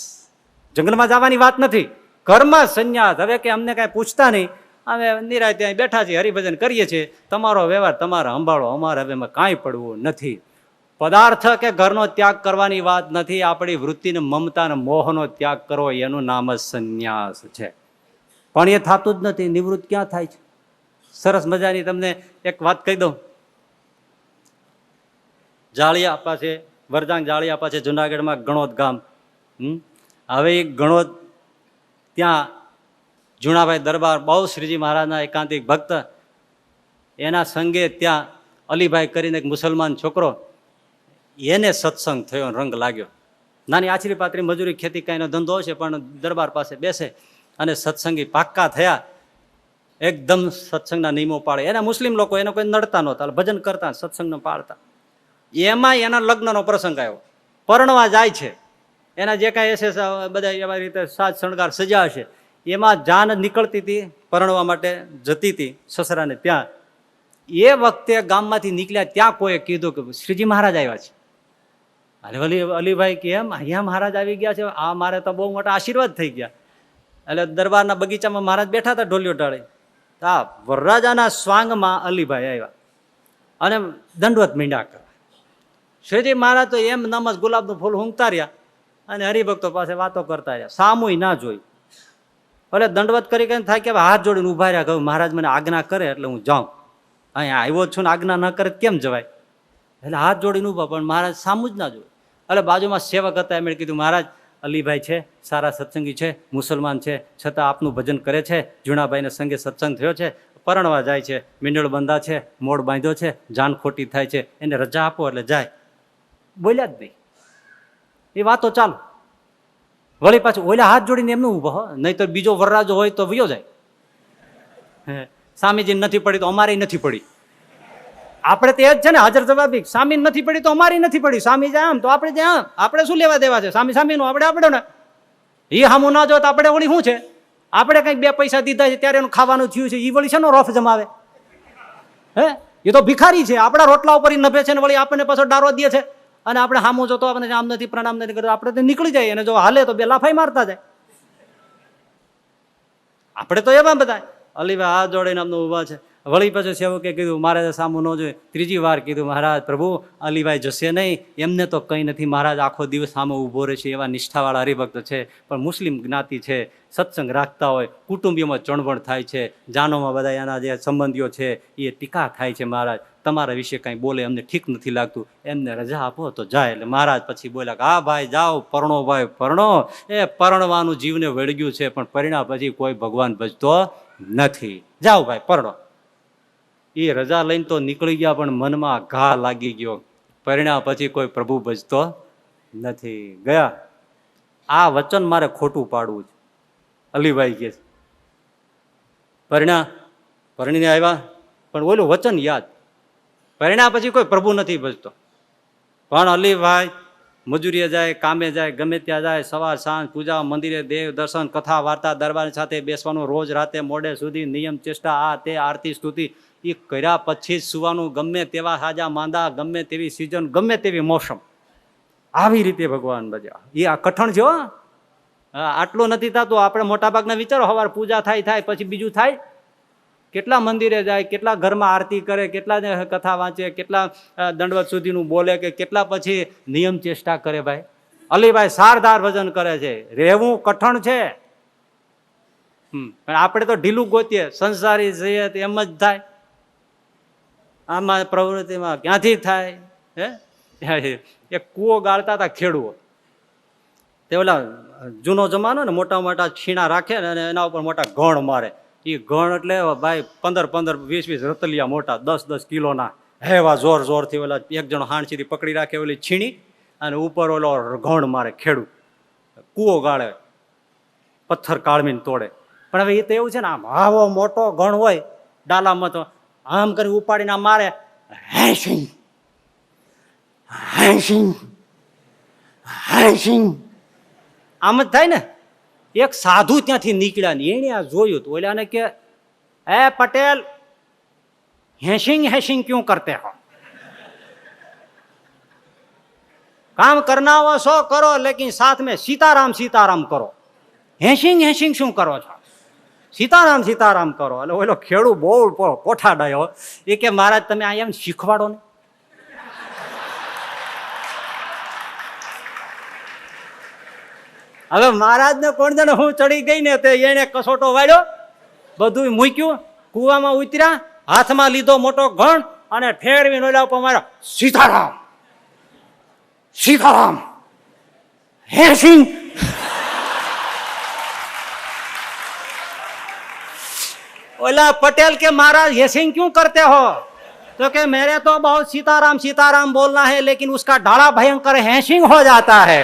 જંગલમાં જવાની વાત નથી, ઘરમાં સંન્યાસ. હવે કે અમને કાંઈ પૂછતા નહીં, અમે નિરાય ત્યાં બેઠા છીએ, હરિભજન કરીએ છીએ, તમારો વ્યવહાર તમારે સંભાળો, અમારે હવે એમાં કાંઈ પડવું નથી. પદાર્થ કે ઘરનો ત્યાગ કરવાની વાત નથી, આપણી વૃત્તિને મમતા અને મોહનો ત્યાગ કરવો, એનું નામ જ સંન્યાસ છે. પણ એ થતું જ નથી. નિવૃત્ત ક્યાં થાય છે? સરસ મજાની તમને એક વાત કહી દઉં. જાળિયા પાસે, વરજાંગ જાળિયા પાસે જુનાગઢમાં ગણોદ ગામ. હવે એ ગણોદ, ત્યાં જુણાભાઈ દરબાર, બહુ શ્રીજી મહારાજના એકાંતિક ભક્ત, એના સંગે ત્યાં અલીભાઈ કરીને એક મુસલમાન છોકરો, એને સત્સંગ થયો, રંગ લાગ્યો. નાની આછરી પાતરી મજૂરી ખેતી કાંઈનો ધંધો હશે, પણ દરબાર પાસે બેસે અને સત્સંગી પાક્કા થયા. એકદમ સત્સંગના નિયમો પાડે. એના મુસ્લિમ લોકો એને કોઈ નડતા નહોતા, ભજન કરતા, સત્સંગને પાડતા. એમાં એના લગ્નનો પ્રસંગ આવ્યો. પરણવા જાય છે, એના જે કાંઈ હશે બધા એવા રીતે સાજ શણગાર સજા હશે, એમાં જાન નીકળતી હતી, પરણવા માટે જતી હતી સસરાને ત્યાં. એ વખતે ગામમાંથી નીકળ્યા ત્યાં કોઈએ કીધું કે શ્રીજી મહારાજ આવ્યા છે. અરે અલીભાઈ કે એમ અહીંયા મહારાજ આવી ગયા છે, આ મારે તો બહુ મોટા આશીર્વાદ થઈ ગયા. એટલે દરબારના બગીચામાં મહારાજ બેઠા હતા ઢોલિયો ટાળી. આ વરરાજાના સ્વાંગમાં અલીભાઈ આવ્યા અને દંડવત મીંડા કરવા. શ્રીજી મહારાજ તો એમ નમસ ગુલાબનું ફૂલ ઊંઘતા રહ્યા અને હરિભક્તો પાસે વાતો કરતા રહ્યા. સામુય ના જોયું. એટલે દંડવત કરી કઈ થાય કે હાથ જોડીને ઉભા રહ્યા. કહ્યું મહારાજ મને આજ્ઞા કરે એટલે હું જાઉં, અહીંયા આવ્યો છું ને આજ્ઞા ન કરે કેમ જવાય? એટલે હાથ જોડીને ઉભા, પણ મહારાજ સામું જ ના જોયું. એટલે બાજુમાં સેવક હતા, એમણે કીધું મહારાજ અલીભાઈ છે, સારા સત્સંગી છે, મુસલમાન છે, છતાં આપનું ભજન કરે છે, જુણાભાઈને સંગે સત્સંગ થયો છે, પરણવા જાય છે, મીંડળ બંધા છે, મોડ બાંધ્યો છે, જાન ખોટી થાય છે, એને રજા આપો એટલે જાય. બોલ્યા જ નહીં. એ વાતો ચાલુ. વળી પાછું ઓલા હાથ જોડીને એમનું ઉભો, નહીં તો બીજો વરરાજો હોય તો વયો જાય. સ્વામીજી નથી પડી તો અમારી નથી પડી. આપણે તો એ જ છે ને હાજર જવાબી. સ્વામી નથી પડી તો અમારી નથી પડી. સ્વામી જાય આમ તો આપણે જાય આમ. આપણે શું લેવા દેવા છે? સ્વામી સ્વામીનું આપણે આપણે ને એ સામું ના જો તો આપણે વળી શું છે? આપણે કંઈક 2 પૈસા દીધા છે ત્યારે એનું ખાવાનું થયું છે, એ વળી છે રોફ જમાવે? હે, એ તો ભિખારી છે. આપણા રોટલા ઉપર નભે છે ને વળી આપણને પાછો ડારો દે છે. અને આપણે સામું જોતો આપણે આમ નથી પ્રણામ નથી કરતો, આપણે તો નીકળી જાય. અને જો હાલે તો 2 લાફાઈ મારતા જાય. આપણે તો એવા બધા. અલીભાઈ હાથ જોડીને અમને ઉભા છે. વળી પછી સેવકે કીધું મહારાજે સામું ન જોઈએ. 3જી વાર કીધું મહારાજ પ્રભુ અલીભાઈ જશે નહીં, એમને તો કંઈ નથી. મહારાજ આખો દિવસ સામે ઊભો રહેશે એવા નિષ્ઠાવાળા હરિભક્ત છે, પણ મુસ્લિમ જ્ઞાતિ છે, સત્સંગ રાખતા હોય, કુટુંબીઓમાં ચણવણ થાય છે, જાનોમાં બધા એના જે સંબંધીઓ છે એ ટીકા થાય છે. મહારાજ તમારા વિશે કાંઈ બોલે અમને ઠીક નથી લાગતું, એમને રજા આપો તો જાય. એટલે મહારાજ પછી બોલ્યા કે હા ભાઈ જાઓ, પરણો ભાઈ પરણો. એ પરણવાનું જીવને વળગ્યું છે, પણ પરિણામ પછી કોઈ ભગવાન ભજતો નથી. જાઓ ભાઈ પરણો. એ રજા લઈને તો નીકળી ગયા, પણ મનમાં ઘા લાગી ગયો. પરિણામ પછી કોઈ પ્રભુ ભજતો નથી. ગયા. આ વચન મારે ખોટું પાડવું છે. અલીભાઈ કે પરણીને આવ્યા, પણ ઓલું વચન યાદ. પરિણામ પછી કોઈ પ્રભુ નથી ભજતો. પણ અલીભાઈ મજૂરીએ જાય, કામે જાય, ગમે ત્યાં જાય, સવાર સાંજ પૂજા, મંદિરે, દેવ દર્શન, કથા વાર્તા, દરબાર સાથે બેસવાનું, રોજ રાતે મોડે સુધી નિયમ ચેષ્ટા, આ તે આરતી સ્તુતિ એ કર્યા પછી જ સુવાનું. ગમે તેવા સાજા માંદા, ગમે તેવી સિઝન, ગમે તેવી મોસમ, આવી રીતે ભગવાન ભજ્યા. એ આ કઠણ છે. આટલું નથી થતું. આપણે મોટાભાગના વિચારો સવાર પૂજા થાય પછી બીજું થાય. કેટલા મંદિરે જાય, કેટલા ઘરમાં આરતી કરે, કેટલા કથા વાંચે, કેટલા દંડવત સુધીનું બોલે, કે કેટલા પછી નિયમ ચેષ્ટા કરે. ભાઈ અલીભાઈ સારદાર ભજન કરે છે. રહેવું કઠણ છે. પણ આપણે તો ઢીલું ગોતીએ, સંસારી જઈએ તો એમ જ થાય. આમાં પ્રવૃત્તિમાં ક્યાંથી થાય? હે, એક કૂવો ગાળતા હતા ખેડૂઓ. તે ઓલા જૂનો જમાનો ને, મોટા મોટા છીણા રાખે ને અને એના ઉપર મોટા ગણ મારે. એ ગણ એટલે ભાઈ 15-15, 20-20 રતલિયા મોટા, 10-10 કિલોના, હેવા જોરથી ઓલા એક જણો હાણસીથી પકડી રાખે ઓલી છીણી, અને ઉપર ઓલો ગણ મારે ખેડૂ. કૂવો ગાળે, પથ્થર કાળમીને તોડે. પણ હવે એ તો એવું છે ને, આમ આવો મોટો ગણ હોય ડાલામાં, તો આમ કરી ઉપાડીને આમ મારે, હેસિંગ હેસિંગ હેસિંગ, આમ જ થાય ને. એક સાધુ ત્યાંથી નીકળ્યા ને એને આ જોયું તો ઓલાને કે એ પટેલ, હેસિંગ હેસિંગ ક્यों करते हो? काम करना हो सो करो, लेकिन साथ में सीताराम सीताराम करो. હેસિંગ હેસિંગ શું કરો છો? સીતારામ સીતારામ કરો. એટલે ઓલો ખેડૂ બહુ કોઠાડાયો. એ કે મહારાજ તમે અહીંયા શીખવાડો ને. હવે મહારાજને કોણ જાણે હું ચડી ગઈ ને, તે એને કસોટો વાળ્યો, બધું મૂક્યું, કુવામાં ઉતર્યા, હાથમાં લીધો મોટો ઘણ અને ફેરવીને ઓલા ઉપર માર્યો, સીતારામ સીતારામ હેસિંગ. ओला पटेल के महाराज हेसिंग क्यों करते हो? तो कि मेरे तो बहुत सीताराम सीताराम बोलना है, लेकिन उसका ढाड़ा भयंकर हेसिंग हो जाता है.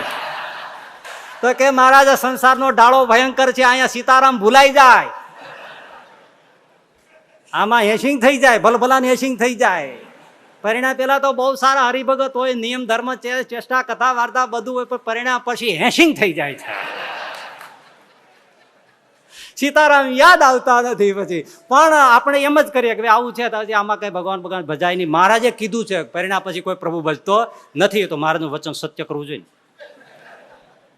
तो कि महाराज संसारનો ઢાળો ભયંકર છે, અહીંયા સીતારામ ભૂલાઈ જાય, આમાં હેસિંગ થઈ જાય, ભલભલાને હેસિંગ થઈ જાય. પરિણામ પેલા તો બહુ સારા હરિભગત હોય, નિયમ ધર્મ ચેષ્ટા કથા વાર્તા બધું હોય, પણ પરિણામ પછી હેસિંગ થઈ જાય છે. સીતારામ યાદ આવતા નથી પછી. પણ આપણે એમ જ કરીએ કે ભાઈ આવું છે તો હજી આમાં કઈ ભગવાન ભગવાન ભજાય નહીં. મહારાજે કીધું છે પરિણામ પછી કોઈ પ્રભુ ભજતો નથી, તો મહારાજનું વચન સત્ય કરવું જોઈએ.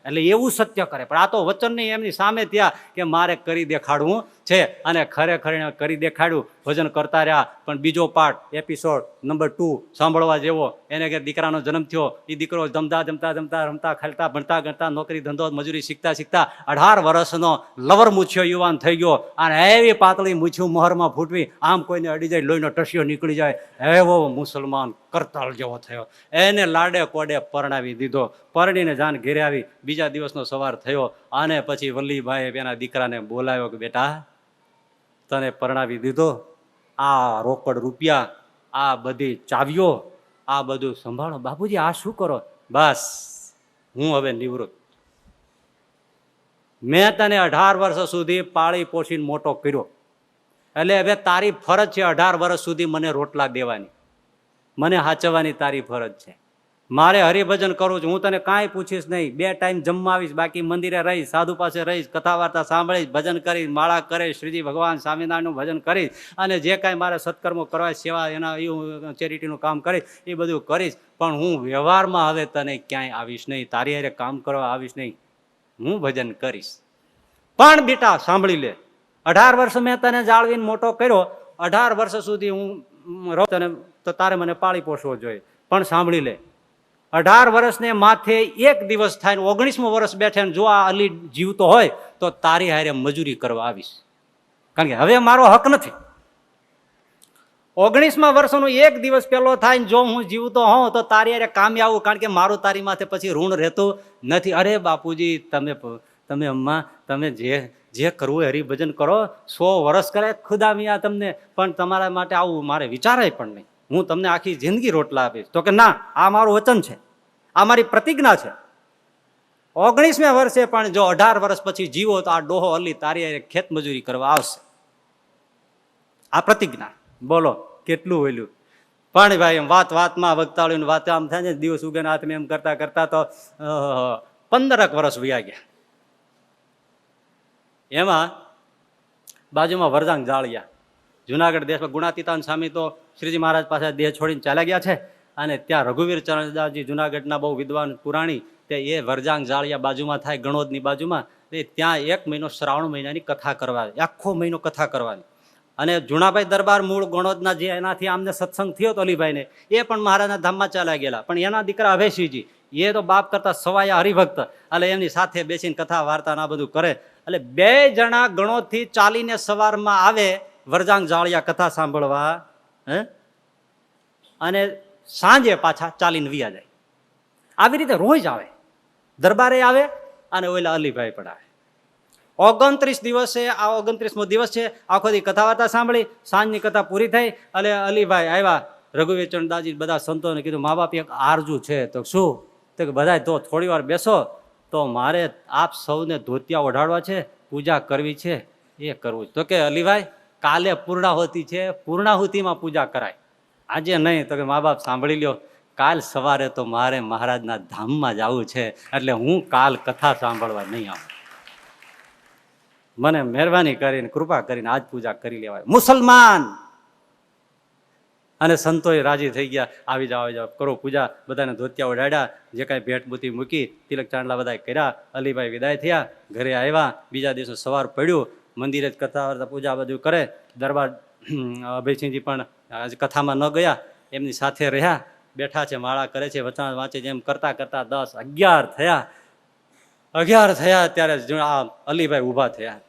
એટલે એવું સત્ય કરે. પણ આ તો વચન નહીં, એમની સામે ત્યાં કે મારે કરી દેખાડવું છે, અને ખરેખર કરી દેખાડ્યું. ભજન કરતા રહ્યા. પણ બીજો પાર્ટ એપિસોડ નંબર 2 સાંભળવા જેવો. એને કે દીકરાનો જન્મ થયો, એ દીકરો જમતા જમતા જમતા રમતા ખાલતા ભણતા ગણતા નોકરી ધંધો મજૂરી શીખતા શીખતા 18 વર્ષનો લવર મૂછ્યો યુવાન થઈ ગયો. અને એવી પાતળી મૂછ્યું મોહરમાં ફૂટવી, આમ કોઈને અડી જાય લોહીનો ટસ્યો નીકળી જાય એવો મુસલમાન કરતાલ જેવો થયો. એને લાડે કોડે પરણાવી દીધો. પરણીને જાન ઘેરે આવી. બીજા દિવસનો સવાર થયો અને પછી વલ્લીભાઈએ એના દીકરાને બોલાવ્યો કે બેટા તને પરણાવી દીધો, આ રોકડ રૂપિયા, આ બધી ચાવીઓ, આ બધું સંભાળો. બાપુજી આ શું કરો? બસ હું હવે નિવૃત્ત. મેં તને 18 વર્ષ સુધી પાળી પોષીને મોટો કર્યો, એટલે હવે તારી ફરજ છે 18 વર્ષ સુધી મને રોટલા દેવાની, મને હાચવવાની તારી ફરજ છે. મારે હરિભજન કરવું છે. હું તને કાંઈ પૂછીશ નહીં. 2 ટાઈમ જમવા આવીશ, બાકી મંદિરે રહીશ, સાધુ પાસે રહીશ, કથા વાર્તા સાંભળીશ, ભજન કરીશ, માળા કરીશ, શ્રીજી ભગવાન સ્વામિનારાયણનું ભજન કરીશ, અને જે કાંઈ મારે સત્કર્મો કરવા, સેવા એના એવું ચેરિટીનું કામ કરીશ, એ બધું કરીશ. પણ હું વ્યવહારમાં હવે તને ક્યાંય આવીશ નહીં, તારી હારે કામ કરવા આવીશ નહીં. હું ભજન કરીશ. પણ બેટા સાંભળી લે, 18 વર્ષ મેં તને જાળવીને મોટો કર્યો, 18 વર્ષ સુધી હું રહું તને, તો તારે મને પાળી પોષવો જોઈએ. પણ સાંભળી લે, 18 વર્ષને માથે એક દિવસ થાય, 19મું વર્ષ બેઠે, જો આ અલી જીવતો હોય તો તારી હારે મજૂરી કરવા આવીશ. કારણ કે હવે મારો હક નથી. 19મા વર્ષનો એક દિવસ પેલો થાય, જો હું જીવતો હોઉં તો તારી હારે કામે આવું, કારણ કે મારું તારી માથે પછી ઋણ રહેતું નથી. અરે બાપુજી તમે અમ્મા તમે જે કરવું હરિભજન કરો, 100 વર્ષ કરે ખુદા મિયા તમને, પણ તમારા માટે આવું મારે વિચારાય પણ નહીં. હું તમને આખી જિંદગી રોટલા આપીશ. તો કે ના, આ મારું વચન છે, આ મારી પ્રતિજ્ઞા છે. 19મે વર્ષે પણ જો 18 વર્ષ પછી જીવો તો આ ડોહો અલી તારી ખેત મજૂરી કરવા આવશે. આ પ્રતિજ્ઞા. બોલો કેટલું વેલ્યું. પણ ભાઈ વાત વાતમાં વક્તાળીને વાત આમ થાય ને, દિવસ ઉગે હાથમાં એમ કરતા કરતા તો 15 વર્ષ વયા ગયા. એમાં બાજુમાં વરજાંગ જાળિયા, જુનાગઢ દેશમાં ગુણાતીતાન સ્વામી તો શ્રીજી મહારાજ પાસે દેહ છોડીને ચાલ્યા ગયા છે. અને ત્યાં રઘુવીર ચરણદાસજી જુનાગઢના બહુ વિદ્વાન પુરાણી, તે એ વરજાંગ જાળિયા બાજુમાં થાય, ગણોદની બાજુમાં. ત્યાં 1 મહિનો શ્રાવણ મહિનાની કથા કરવાની, આખો મહિનો કથા કરવાની. અને જુનાભાઈ દરબાર મૂળ ગણોદના, જે એનાથી આમને સત્સંગ થયો તો અલીભાઈને, એ પણ મહારાજના ધામમાં ચાલ્યા ગયેલા. પણ એના દીકરા અભયસિંહજી, એ તો બાપ કરતા સવાયા હરિભક્ત, એટલે એમની સાથે બેસીને કથા વાર્તા ના બધું કરે. એટલે 2 જણા ગણોદથી ચાલીને સવારમાં આવે વરજાંગ જાળિયા કથા સાંભળવા, અને સાંજે પાછા ચાલીને વિયા જાય. આવી રીતે રોજ આવે, દરબારે આવે અને ઓલા અલીભાઈ પણ આવે. 29 દિવસે, આ 29મો દિવસ છે, આખો દી કથા વાર્તા સાંભળી, સાંજની કથા પૂરી થઈ. એટલે અલીભાઈ આવ્યા, રઘુવીર ચરણદાસજી બધા સંતોને કીધું મા બાપ એક આરજુ છે. તો શું? તો કે બધા તો થોડી વાર બેસો, તો મારે આપ સૌને ધોતિયા ઓઢાડવા છે, પૂજા કરવી છે, એ કરવું છે. તો કે અલીભાઈ કાલે પૂર્ણાહુતિ છે, પૂર્ણાહુતિમાં પૂજા કરાય, આજે નહીં. તો કે મા બાપ સાંભળી લ્યો, કાલ સવારે તો મારે મહારાજના ધામમાં જવું છે, એટલે હું કાલ કથા સાંભળવા નહીં આવું. મને મહેરબાની કરીને કૃપા કરીને આજ પૂજા કરી લેવાય. મુસલમાન અને સંતોએ રાજી થઈ ગયા. આવી જાઓ કરો પૂજા. બધાને ધોતિયા ઓઢાડ્યા, જે કાંઈ ભેટ બુતી મૂકી, તિલક ચાંદલા બધા કર્યા. અલીભાઈ વિદાય થયા, ઘરે આવ્યા. બીજા દિવસે સવાર પડ્યું, મંદિરે જ કથા વાર્તા પૂજા બધું કરે. દરબાર અભયસિંહજી પણ કથામાં ન ગયા, એમની સાથે રહ્યા, બેઠા છે, માળા કરે છે, વચન વાંચે છે. એમ કરતા કરતા 10, 11 થયા. ત્યારે આ અલીભાઈ ઊભા થયા.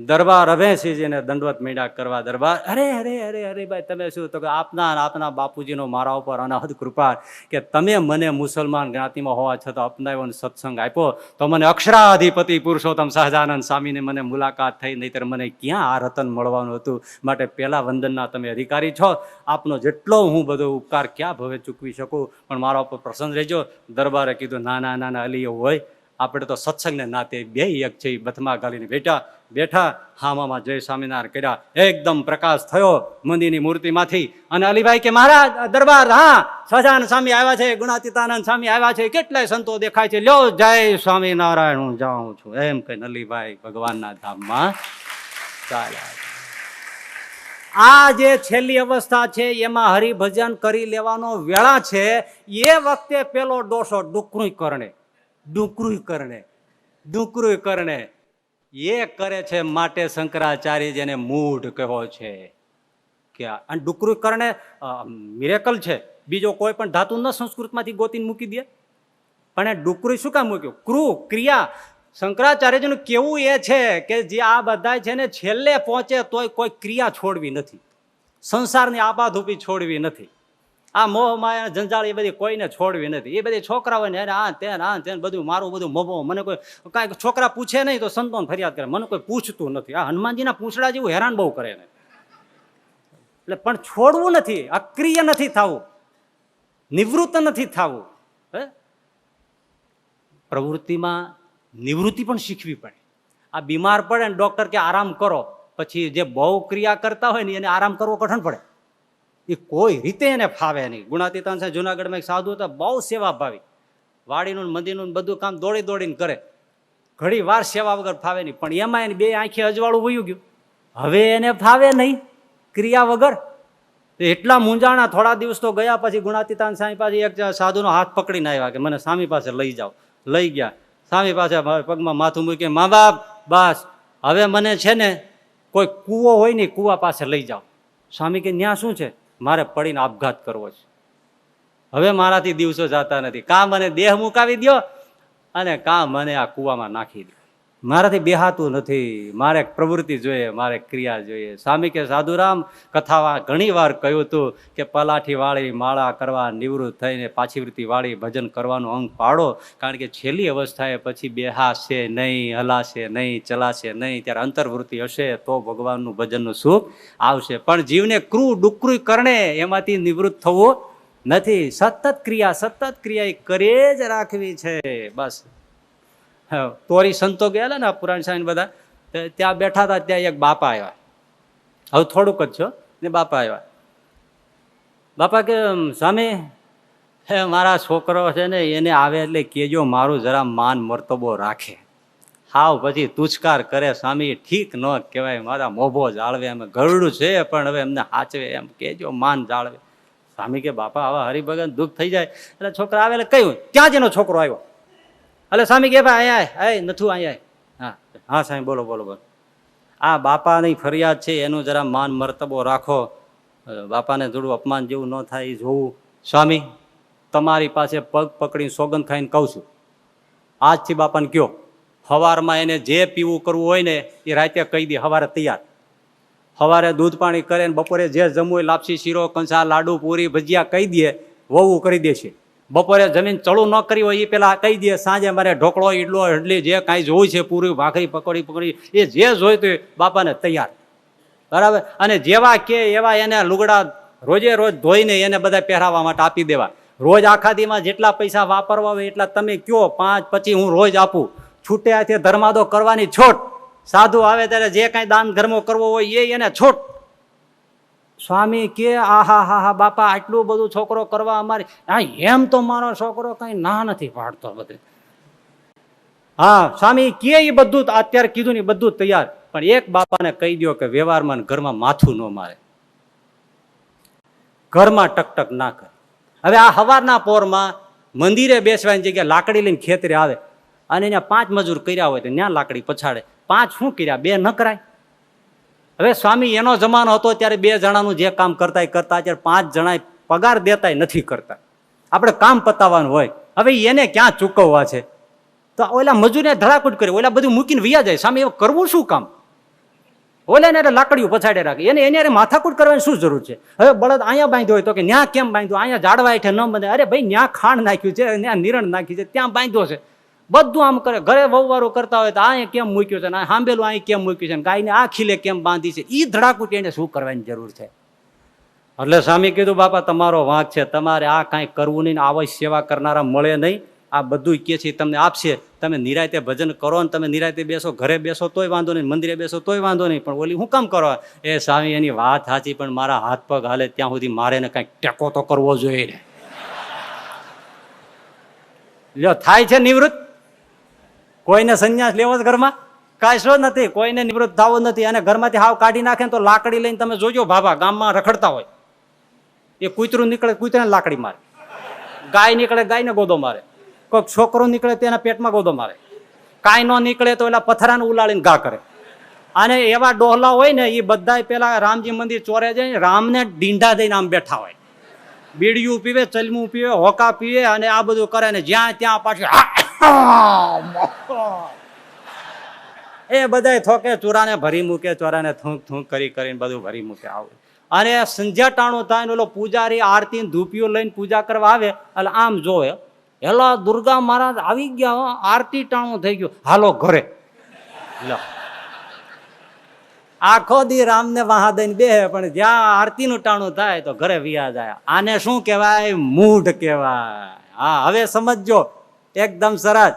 દરબાર અભયસિંહજીને દંડવત મીંડા કરવા. દરબાર અરે અરે અરે અરે ભાઈ તમે શું? તો કે આપના બાપુજીનો મારા ઉપર અનાહદ કૃપા કે તમે મને મુસલમાન જ્ઞાતિમાં હોવા છતાં અપનાવ્યો, સત્સંગ આપ્યો, તો મને અક્ષરાધિપતિ પુરુષોત્તમ સહજાનંદ સ્વામીને મને મુલાકાત થઈ, નહીતર મને ક્યાં આ રતન મળવાનું હતું. માટે પહેલા વંદનના તમે અધિકારી છો. આપનો જેટલો હું બધો ઉપકાર ક્યાં ભવે ચૂકવી શકું, પણ મારા ઉપર પ્રસન્ન રહેજો. દરબારે કીધું ના ના ના ના અલી એવું હોય, આપણે તો સત્સંગને નાતે બે એક છે, બથમાં ગાલીને બેઠા હામામાં જય સ્વામિનારાયણ કર્યા, એકદમ પ્રકાશ થયો મંદિરની મૂર્તિમાંથી. અને અલીભાઈ કે મહારાજ દરબાર, હા સહજાનંદ સ્વામી આવ્યા છે, ગુણાતીતાનંદ સ્વામી આવ્યા છે, કેટલાય સંતો દેખાય છે, લ્યો જય સ્વામિનારાયણ, હું જાઉં છું. એમ કહીને અલીભાઈ ભગવાનના ધામમાં ચાલ્યા. આ જે છેલ્લી અવસ્થા છે એમાં હરિભજન કરી લેવાનો વેળા છે. એ વખતે પેલો ડોસો ડુકરું કરણે એ કરે છે. માટે શંકરાચાર્ય જેને મૂઢ કહો છે કે અને ડુકરું કરણે મિરેકલ છે. બીજો કોઈ પણ ધાતુ ન સંસ્કૃતમાંથી ગોતીને મૂકી દે, પણ એ ડુકરું શું કામ મૂક્યું? ક્રિયા. શંકરાચાર્યજીનું કેવું એ છે કે જે આ બધા છે ને છેલ્લે પહોંચે તોય કોઈ ક્રિયા છોડવી નથી, સંસારની આબાધૂપી છોડવી નથી, આ મોહ માયા જંજાળ એ બધી કોઈને છોડવી નથી. એ બધી છોકરાઓ ને આ તેન બધું મારું બધું મોભો, મને કોઈ કાંઈ છોકરા પૂછે નહીં તો સંતોન ફરિયાદ કરે, મને કોઈ પૂછતું નથી. આ હનુમાનજીના પૂંછડા જેવું હેરાન બહુ કરે ને. એટલે પણ છોડવું નથી, અક્રિય નથી થવું, નિવૃત્ત નથી થવું. પ્રવૃત્તિમાં નિવૃત્તિ પણ શીખવી પડે. આ બીમાર પડે ને ડોક્ટર કે આરામ કરો, પછી જે બહુ ક્રિયા કરતા હોય ને એને આરામ કરવો કઠણ પડે, એ કોઈ રીતે એને ફાવે નહીં. ગુણાતીતાન સાહેબ જુનાગઢમાં એક સાધુ હતા, બહુ સેવા ભાવી, વાડીનું મંદિરનું બધું કામ દોડીને કરે, ઘણી વાર સેવા વગર ફાવે નહીં. પણ એમાં એને બે આંખે અજવાળું વયું ગયું, હવે એને ફાવે નહીં ક્રિયા વગર. એટલા મૂંઝાણા. થોડા દિવસ તો ગયા પછી ગુણાતીતાન સ્વામી પાસે એક સાધુનો હાથ પકડીને આવ્યા કે મને સ્વામી પાસે લઈ જાઓ. લઈ ગયા. સ્વામી પાસે પગમાં માથું મૂકી, મા બાપ બસ હવે મને છે ને કોઈ કૂવો હોય ને કૂવા પાસે લઈ જાઓ. સ્વામી કે ન્યા શું છે? મારે પડીને આપઘાત કરવો છે, હવે મારાથી દિવસો જતા નથી, કાં મને દેહ મુકાવી દો અને કાં મને આ કૂવામાં નાખી દો, મારાથી બેહાતું નથી, મારે પ્રવૃત્તિ જોઈએ, મારે ક્રિયા જોઈએ. સ્વામી કે સાધુરામ કથામાં ઘણી વાર કહ્યું હતું કે પલાઠી વાળી માળા કરવા નિવૃત્ત થઈને પાછી વૃત્તિ વાળી ભજન કરવાનું અંગ પાડો, કારણ કે છેલ્લી અવસ્થાએ પછી બેહાશે નહીં, હલાશે નહીં, ચલાશે નહીં, ત્યારે અંતર્વૃત્તિ હશે તો ભગવાનનું ભજનનું સુખ આવશે. પણ જીવને ડુકરું કરણે એમાંથી નિવૃત્ત થવું નથી. સતત ક્રિયા કરે જ રાખવી છે. બસ તોરી સંતો ગયેલા ને પુરાણ સાહેબ બધા ત્યાં બેઠા હતા, ત્યાં એક બાપા આવ્યા, હવે થોડુંક જ છો ને બાપા આવ્યા. બાપા કે સ્વામી હે મારા છોકરો છે ને એને આવે એટલે કેજો મારું જરા માન મર્તબો રાખે. હાવ પછી તુચકાર કરે. સ્વામી ઠીક ન કહેવાય, મારા મોભો જાળવે, એમ ગરડું છે પણ હવે એમને હાચવે, એમ કેજો માન જાળવે. સ્વામી કે બાપા આવા હરિભગત દુઃખ થઈ જાય. એટલે છોકરા આવે એટલે કહ્યું ત્યાં જ એનો છોકરો આવ્યો. એટલે સ્વામી કે ભાઈ અહીંયા નથું અહીંયા. હા સાહેબ બોલો. આ બાપાની ફરિયાદ છે, એનું જરા માન મર્તબો રાખો, બાપાને થોડું અપમાન જેવું ન થાય એ જોવું. સ્વામી તમારી પાસે પગ પકડીને સોગંદ ખાઈને કહું છું, આજથી બાપાને કયો સવારમાં એને જે પીવું કરવું હોય ને એ રાતે કહી દે, સવારે તૈયાર. સવારે દૂધ પાણી કરે ને બપોરે જે જમવું હોય લાપસી શીરો કંસા લાડુ પૂરી ભજીયા કહી દે, વહુ કરી દે છે. બપોરે જમીન ચડું ન કરી હોય એ પેલા કહી દે, સાંજે મારે ઢોકળો ઈડલો ઇડલી જે કાંઈ જોવું છે પૂરી ભાખરી પકોડી એ જે જોઈતું બાપાને તૈયાર. બરાબર. અને જેવા કે એવા એને લુગડા રોજે રોજ ધોઈને એને બધા પહેરાવવા માટે આપી દેવા. રોજ આખા દીમાં જેટલા પૈસા વાપરવા હોય એટલા તમે કયો, 5 પછી હું રોજ આપું. છૂટે હાથે ધર્માદો કરવાની છોટ. સાધુ આવે ત્યારે જે કાંઈ દાન ધર્મો કરવો હોય એને છોટ. સ્વામી કે આહા બાપા આટલું બધું છોકરો કરવા અમારે, એમ તો મારો છોકરો કઈ ના નથી પાડતો બધે. હા સ્વામી કે એ બધું અત્યારે કીધું ને બધું તૈયાર, પણ એક બાપાને કહી દો કે વ્યવહારમાં ઘરમાં માથું ન મારે, ઘરમાં ટકટક ના કરે. હવે આ સવારના પોરમાં મંદિરે બેસવાની જગ્યાએ લાકડી લઈને ખેતરે આવે અને અહીંયા 5 મજૂર કર્યા હોય તો ત્યાં લાકડી પછાડે. 5 શું કર્યા, 2 ન કરાય. હવે સ્વામી એનો જમાનો હતો ત્યારે 2 જણાનું જે કામ કરતા અત્યારે 5 જણા પગાર દેતા નથી કરતા. આપણે કામ પતાવવાનું હોય, હવે એને ક્યાં ચૂકવવા છે તો ઓલા મજૂરને ધડાકૂટ કરે, ઓલા બધું મૂકીને વૈયા જાય. સ્વામી એવું કરવું શું કામ? ઓલા ને લાકડીઓ પછાડે રાખે, એને માથાકૂટ કરવાની શું જરૂર છે? હવે બળદ અહીંયા બાંધ્યો હોય તો કે ન્યા કેમ બાંધ્યો, અહીંયા ઝાડવા હેઠે ન બંધે. અરે ભાઈ ન્યા ખાંડ નાખ્યું છે, ત્યાં નિરણ નાખી છે, ત્યાં બાંધ્યો છે. બધું આમ કરે. ઘરે વહુવારો કરતા હોય તો અહીંયા કેમ મૂક્યું છે, હાંભેલું અહીં કેમ મૂક્યું છે, ગાયને આ ખીલે કેમ બાંધી છે, એ ધડાકૂટ એને શું કરવાની જરૂર છે? એટલે સ્વામી કીધું બાપા તમારો વાંક છે, તમારે આ કાંઈ કરવું નહીં, આવા સેવા કરનારા મળે નહીં. આ બધું કે છે તમને આપશે. તમે નિરાયતે ભજન કરો ને તમે નિરાયતે બેસો, ઘરે બેસો તોય વાંધો નહીં, મંદિરે બેસો તોય વાંધો નહીં, પણ ઓલી શું કામ કરો? એ સ્વામી એની વાત સાચી, પણ મારા હાથ પગ હાલે ત્યાં સુધી મારે ને કંઈક ટેકો તો કરવો જોઈએ ને. લ્યો, થાય છે નિવૃત્ત? કોઈને સંન્યાસ લેવો જ ઘરમાં? કાંઈ શું નથી, કોઈને નિવૃત્ત થવું નથી. અને ઘરમાંથી હાવ કાઢી નાખે ને તો લાકડી લઈને તમે જોજો, બાબા ગામમાં રખડતા હોય, એ કૂતરું નીકળે કૂતરાને લાકડી મારે, ગાય નીકળે ગાયને ગોદો મારે, કોઈક છોકરો નીકળે તેના પેટમાં ગોદો મારે, કાંઈ ન નીકળે તો એલા પથરાને ઉલાળીને ઘા કરે. અને એવા ડોહલા હોય ને એ બધા પેલા રામજી મંદિર ચોરે જાય, રામને ડીંઢા દઈને આમ બેઠા હોય, બીડિયું પીવે, ચલમું પીવે, હોકા પીવે અને આ બધું કરે ને જ્યાં ત્યાં પાછું એ બધા થોકે ચોરાને ભરી મૂકે, ચોરાને થૂંક થૂંક કરી કરીને બધું ભરી મૂકે. આવું અને સંધ્યાટાણું થાય ને ઓલો પૂજારી આરતી ધૂપિયો લઈને પૂજા કરવા આવે એટલે આમ જોવે, હેલા દુર્ગા મહારાજ આવી ગયા, આરતી ટાણું થઈ ગયું, હાલો ઘરે. આખો દી રામને વાહા દઈને બેહે, પણ જ્યાં આરતીનું ટાણું થાય તો ઘરે વિયા જાય. આને શું કહેવાય? મૂઢ કહેવાય. હા, હવે સમજો એકદમ સરસ.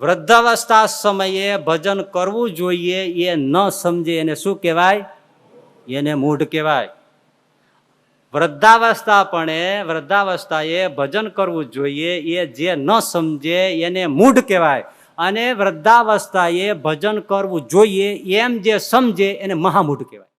વૃદ્ધાવસ્થા સમયે ભજન કરવું જોઈએ એ ન સમજે એને શું કહેવાય? એને મૂઢ કહેવાય. વૃદ્ધાવસ્થાએ ભજન કરવું જોઈએ એ જે ન સમજે એને મૂઢ કહેવાય. અને વૃદ્ધાવસ્થાએ ભજન કરવું જોઈએ એમ જે સમજે એને મહામૂઢ કહેવાય.